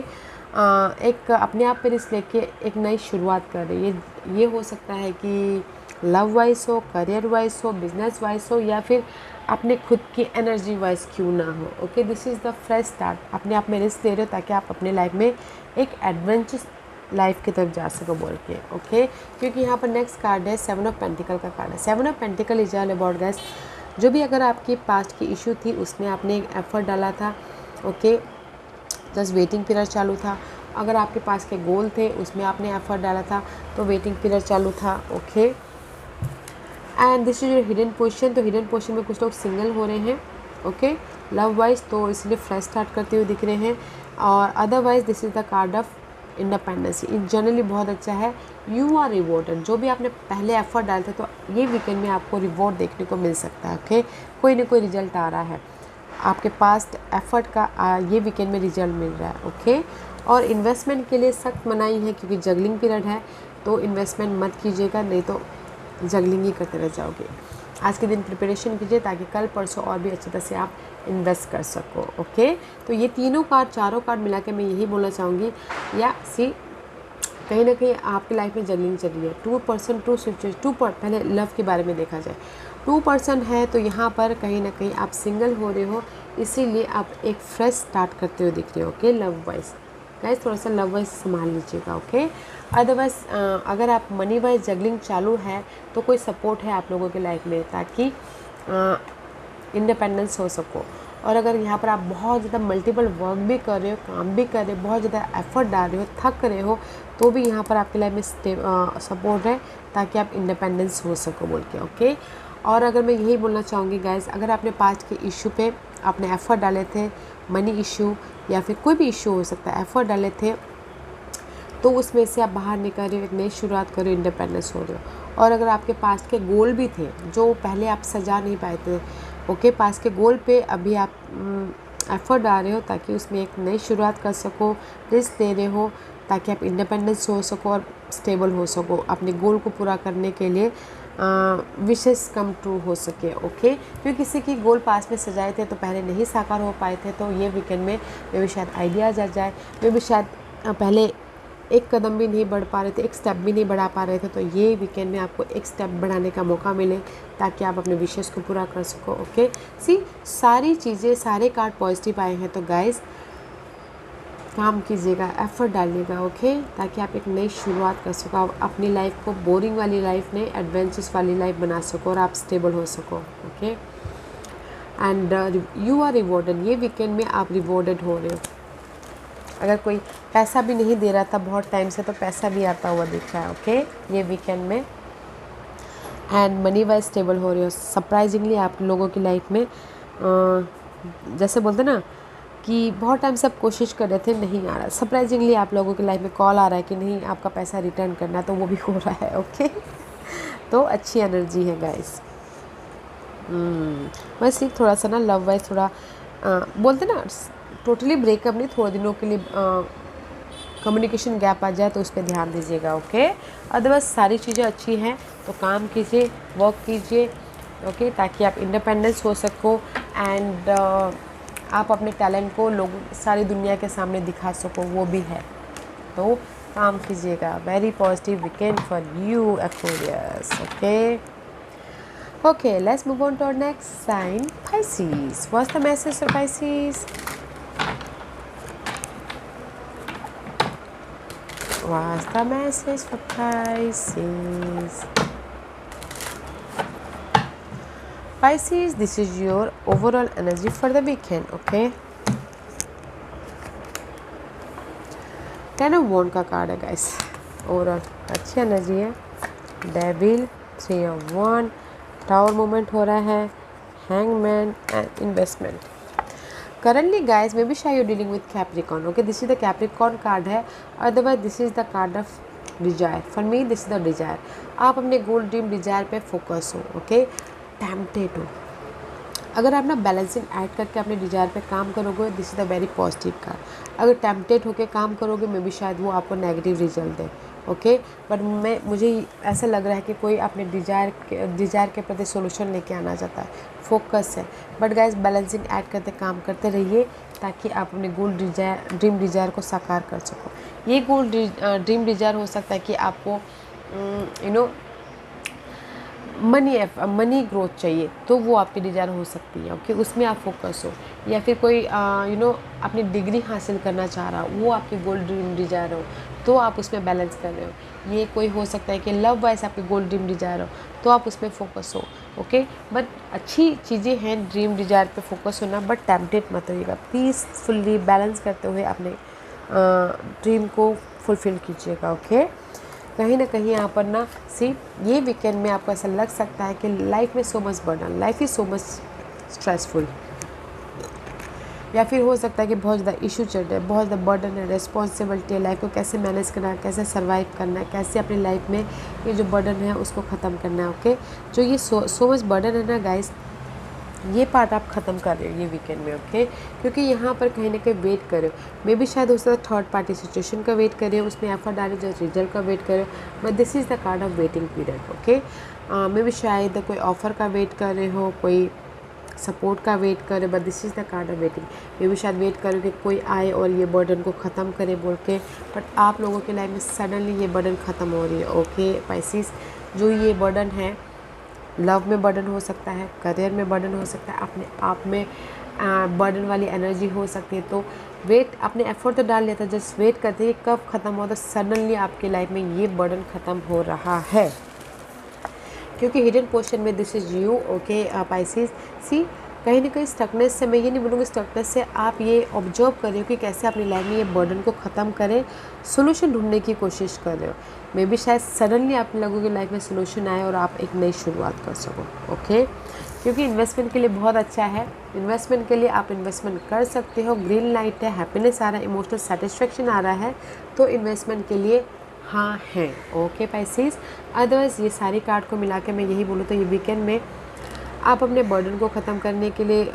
एक अपने आप पर रिस्क लेके एक नई शुरुआत कर रही है। ये हो सकता है कि लव वाइज हो, करियर वाइज हो, बिजनेस वाइज हो, या फिर अपने खुद की एनर्जी वाइज क्यों ना हो। Okay, this is the fresh start. अपने आप में रिस्क ले रहे हो ताकि आप अपने लाइफ में एक एडवेंचरस लाइफ की तरफ जा सको बोल के। ओके, क्योंकि यहाँ पर नेक्स्ट कार्ड है 7 ऑफ पेंटिकल का कार्ड है। 7 of pentacle is all about guys, जो भी अगर आपकी पास्ट की इशू थी उसमें आपने एक एफर्ट डाला था। ओके, जस्ट वेटिंग पीरियड चालू था। अगर आपके पास के गोल थे उसमें आपने एफर्ट डाला था, तो वेटिंग पीरियड चालू था। Okay, and this is your hidden position. तो हिडन पोजीशन में कुछ लोग सिंगल हो रहे हैं। ओके, लव वाइज तो इसलिए फ्रेश स्टार्ट करते हुए दिख रहे हैं, और otherwise this is the card of independence. In generally बहुत अच्छा है। You are rewarded. जो भी आपने पहले एफर्ट डाले थे, तो ये वीकेंड में आपको रिवॉर्ड देखने को मिल सकता है। ओके, कोई ना कोई रिजल्ट आ रहा है, आपके पास्ट एफर्ट का ये वीकेंड में रिजल्ट मिल रहा है। ओके, और इन्वेस्टमेंट के लिए सख्त मनाही है, क्योंकि जगलिंग पीरियड है, तो इन्वेस्टमेंट मत कीजिएगा, नहीं तो जगलिंग ही करते रह जाओगे। आज के दिन प्रिपरेशन कीजिए ताकि कल परसों और भी अच्छी तरह से आप इन्वेस्ट कर सको। ओके, तो ये चारों कार्ड मिला के मैं यही बोलना चाहूँगी, या कहीं ना कहीं आपकी लाइफ में जगलिंग चल रही है। 2% 2 सिचुएशन पहले लव के बारे में देखा जाए, 2% है, तो यहाँ पर कहीं ना कहीं आप सिंगल हो रहे हो, इसीलिए आप एक फ्रेश स्टार्ट करते हुए दिख रहे हो। ओके, लव वाइज गाइस थोड़ा सा लव वाइज संभाल लीजिएगा। ओके, अदरवाइज अगर आप मनी वाइज जगलिंग चालू है तो कोई सपोर्ट है आप लोगों की लाइफ में, ताकि इंडिपेंडेंस हो सको। और अगर यहाँ पर आप बहुत ज़्यादा मल्टीपल वर्क भी कर रहे हो, काम भी कर रहे हो, बहुत ज़्यादा एफर्ट डाल रहे हो, थक रहे हो, तो भी यहाँ पर आपकी लाइफ में सपोर्ट है ताकि आप इंडिपेंडेंस हो सको बोल के। ओके, और अगर मैं यही बोलना चाहूँगी गाइज, अगर आपने पास्ट के इशू पे आपने एफर्ट डाले थे, मनी इशू या फिर कोई भी इशू हो सकता है, एफर्ट डाले थे, तो उसमें से आप बाहर निकल रहे हो, एक नई शुरुआत कर रहे हो, इंडिपेंडेंस हो रहे हो। और अगर आपके पास के गोल भी थे जो पहले आप सजा नहीं पाए थे, ओके, पास के गोल पे अभी आप एफर्ट डाल रहे हो ताकि उसमें एक नई शुरुआत कर सको, रिस्क ले रहे हो ताकि आप इंडिपेंडेंस हो सको और स्टेबल हो सको, अपने गोल को पूरा करने के लिए विशेष कम ट्रू हो सके, ओके। क्योंकि किसी की गोल पास में सजाए थे तो पहले नहीं साकार हो पाए थे, तो ये वीकेंड में भी शायद आइडियाज़ आ जाए, भी शायद पहले एक कदम भी नहीं बढ़ पा रहे थे, एक स्टेप भी नहीं बढ़ा पा रहे थे, तो ये वीकेंड में आपको एक स्टेप बढ़ाने का मौका मिले ताकि आप अपने विशेष को पूरा कर सको, ओके। सी सारी चीज़ें, सारे कार्ड पॉजिटिव आए हैं, तो गाइस काम कीजिएगा, एफर्ट डालिएगा, ओके, ताकि आप एक नई शुरुआत कर सको, आप अपनी लाइफ को बोरिंग वाली लाइफ नहीं, एडवेंचर्स वाली लाइफ बना सको और आप स्टेबल हो सको, okay. And you are rewarded, ये वीकेंड में आप रिवॉर्डेड हो रहे हो। अगर कोई पैसा भी नहीं दे रहा था बहुत टाइम से, तो पैसा भी आता हुआ दिख रहा है, ओके, ये वीकेंड में। एंड मनी वाइज स्टेबल हो रहे हो। सरप्राइजिंगली आप लोगों की लाइफ में जैसे बोलते ना कि बहुत टाइम से आप कोशिश कर रहे थे, नहीं आ रहा, सरप्राइजिंगली आप लोगों की लाइफ में कॉल आ रहा है कि नहीं आपका पैसा रिटर्न करना है, तो वो भी हो रहा है, ओके। तो अच्छी एनर्जी है गाइस। बस एक थोड़ा सा ना लव वाइज थोड़ा बोलते ना टोटली ब्रेकअप नहीं, थोड़े दिनों के लिए कम्युनिकेशन गैप आ जाए तो उस पर ध्यान दीजिएगा, ओके। अदरवाइज सारी चीज़ें अच्छी हैं, तो काम कीजिए, वर्क कीजिए, ओके, ताकि आप इंडिपेंडेंस हो सको एंड आप अपने टैलेंट को लोग सारी दुनिया के सामने दिखा सको, वो भी है, तो काम कीजिएगा। Very positive weekend for you Aquarius, okay. Okay, let's move on to our next sign, Pisces. What's the message for Pisces? What's the message for Pisces? Pisces, this is your overall energy for the weekend, okay? Ten of Wands का card है guys, overall अच्छी energy है। Devil, 3 of Wands, tower movement हो रहा है, hangman and investment. Currently guys may B शायद you dealing with Capricorn, okay, this is the Capricorn card है, otherwise this is the card of desire. For me this is the desire, आप अपने goal dream desire पे focus हो, okay, tempted हो। अगर आप ना बैलेंसिंग ऐड करके अपने डिजायर पे काम करोगे, this is the very positive card. अगर टेम्पटेड होकर काम करोगे, मे बी शायद वो आपको negative result they, okay. But मुझे ऐसा लग रहा है कि कोई अपने डिज़ायर के प्रति सोल्यूशन लेके आना चाहता है, फोकस है। बट गाइस बैलेंसिंग ऐड करते काम करते रहिए ताकि आप अपने गोल ड्रीम डिज़ायर को साकार कर सको। ये गोल ड्रीम डिज़ायर हो सकता है कि आपको मनी ग्रोथ चाहिए, तो वो आपकी डिज़ायर हो सकती है, ओके, उसमें आप फोकस हो। या फिर कोई अपनी डिग्री हासिल करना चाह रहा हो, वो आपकी गोल ड्रीम डिज़ायर हो, तो आप उसमें बैलेंस कर रहे हो। ये कोई हो सकता है कि लव वाइज आपकी गोल ड्रीम डिज़ायर हो, तो आप उसमें फोकस हो, ओके। बट अच्छी चीज़ें हैं ड्रीम डिज़ायर पे फोकस होना, बट टेम्पटेड मत होइएगा, पीसफुली बैलेंस करते हुए अपने ड्रीम को फुलफिल कीजिएगा, ओके। कहीं ना कहीं यहाँ पर ना ये वीकेंड में आपको ऐसा लग सकता है कि लाइफ में so much burden, life is so much stressful, या फिर हो सकता है कि बहुत ज़्यादा इशू चल रहे हैं, बहुत ज़्यादा बर्डन है, रिस्पॉन्सिबिलिटी है, लाइफ को कैसे मैनेज करना है, कैसे सर्वाइव करना है, कैसे अपनी लाइफ में ये जो बर्डन है उसको ख़त्म करना है, ओके। जो ये सो मच बर्डन है ना गाइस, ये पार्ट आप ख़त्म कर रहे हो ये वीकेंड में, ओके। क्योंकि यहाँ पर कहीं ना कहीं वेट कर रहे हो, मे बी शायद उसका थर्ड पार्टी सिचुएशन का वेट कर रहे हो, उसमें एफर्ट डाले जो रिजल्ट का वेट कर रहे हो, but this is the card of waiting period, okay. May be शायद कोई ऑफ़र का वेट कर रहे हो, कोई सपोर्ट का वेट कर रहे हो, but this is the card of waiting. May be शायद वेट करो कि कोई आए और ये बर्डन को ख़त्म करे बोल के, बट आप लोगों की लाइफ में सडनली ये बर्डन ख़त्म हो रही है, ओके पाइसेस। जो ये बर्डन है, लव में बर्डन हो सकता है, करियर में बर्डन हो सकता है, अपने आप में बर्डन वाली एनर्जी हो सकती है, तो वेट, अपने एफर्ट तो डाल लेता है, जस्ट वेट करते हैं कब ख़त्म हो, तो सडनली आपकी लाइफ में ये बर्डन ख़त्म हो रहा है। क्योंकि हिडन पोर्शन में this is you, okay Pisces. See कहीं ना कहीं स्टकनेस से, मैं ये नहीं बोलूँगी स्टकनेस से, आप ये ऑब्जर्व कर रहे हो कि कैसे अपनी लाइफ में ये बर्डन को ख़त्म करें, सोल्यूशन ढूंढने की कोशिश कर रहे हो। मे बी शायद सडनली आप लोगों की लाइफ में सोल्यूशन आए और आप एक नई शुरुआत कर सको, ओके। क्योंकि इन्वेस्टमेंट के लिए बहुत अच्छा है। इन्वेस्टमेंट के लिए आप इन्वेस्टमेंट कर सकते हो। ग्रीन लाइट है, हैप्पीनेस आ रहा है, इमोशनल सेटिस्फेक्शन आ रहा है, तो इन्वेस्टमेंट के लिए हाँ है। ओके पाइसेस, अदरवाइज़ ये सारी कार्ड को मिला के मैं यही बोलूँ तो ये वीकेंड में आप अपने बर्डन को ख़त्म करने के लिए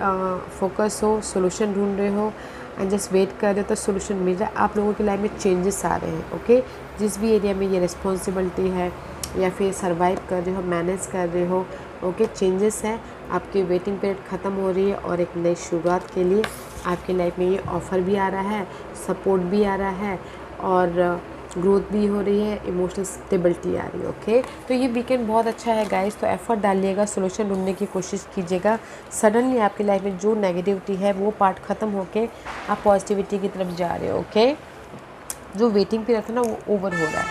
फोकस हो, सोल्यूशन ढूंढ रहे हो एंड जस्ट वेट कर रहे हो, तो सोल्यूशन मिल रहा है। आप लोगों की लाइफ में चेंजेस आ रहे हैं। ओके, जिस भी एरिया में ये रिस्पॉन्सिबिलिटी है या फिर सर्वाइव कर रहे हो, मैनेज कर रहे हो, ओके, चेंजेस है। आपकी वेटिंग पीरियड ख़त्म हो रही है और एक नई शुरुआत के लिए आपकी लाइफ में ये ऑफ़र भी आ रहा है, सपोर्ट भी आ रहा है और ग्रोथ भी हो रही है, इमोशनल स्टेबिलिटी आ रही है। ओके, तो ये वीकेंड बहुत अच्छा है गाइस, तो एफर्ट डालिएगा, सोल्यूशन ढूंढने की कोशिश कीजिएगा। सडनली आपकी लाइफ में जो नेगेटिविटी है वो पार्ट ख़त्म होके आप पॉजिटिविटी की तरफ जा रहे हो। ओके, जो वेटिंग पीरियड था ना वो ओवर हो रहा है,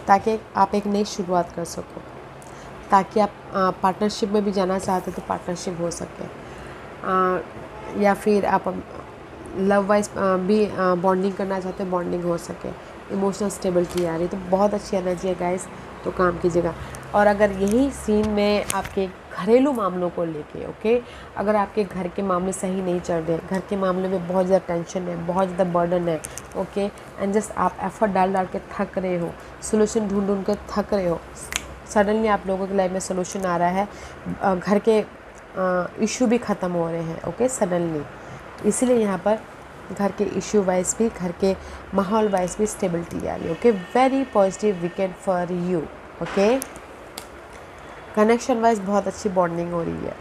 ताकि आप एक नई शुरुआत कर सको, ताकि आप पार्टनरशिप में भी जाना चाहते हो तो पार्टनरशिप हो सके, या फिर आप लव वाइज भी बॉन्डिंग करना चाहते हो, बॉन्डिंग हो सके, इमोशनल स्टेबिलिटी आ रही है, तो बहुत अच्छी एनर्जी है गाइस, तो काम कीजिएगा। और अगर यही सीन में आपके घरेलू मामलों को लेके, ओके, अगर आपके घर के मामले सही नहीं चल रहे, घर के मामले में बहुत ज़्यादा टेंशन है, बहुत ज़्यादा बर्डन है, ओके, एंड जस्ट आप एफर्ट डाल के थक रहे हो, सोल्यूशन ढूंढ के थक रहे हो, सडनली आप लोगों की लाइफ में सोल्यूशन आ रहा है, घर के इशू भी ख़त्म हो रहे हैं, ओके, सडनली। इसीलिए यहाँ पर घर के इश्यू वाइज भी, घर के माहौल वाइज भी स्टेबिलिटी आ रही है। Okay, very positive weekend for you. Okay, connection wise बहुत अच्छी बॉन्डिंग हो रही है।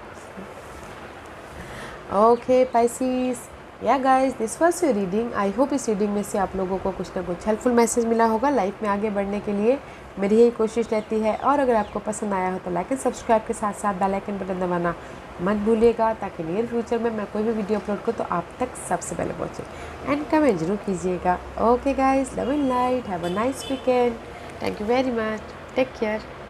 ओके पाइसेस, या guys, this was your reading. I hope इस रीडिंग में से आप लोगों को कुछ ना कुछ हेल्पफुल मैसेज मिला होगा लाइफ में आगे बढ़ने के लिए। मेरी यही कोशिश रहती है। और अगर आपको पसंद आया हो तो लाइक एंड सब्सक्राइब के साथ साथ बेल आइकन बटन दबाना मत भूलिएगा, ताकि नियर फ्यूचर में मैं कोई भी वीडियो अपलोड करूँ तो आप तक सबसे पहले पहुँचे। एंड कमेंट जरूर कीजिएगा। Okay guys, love and light, have a nice weekend. Thank you very much, take care.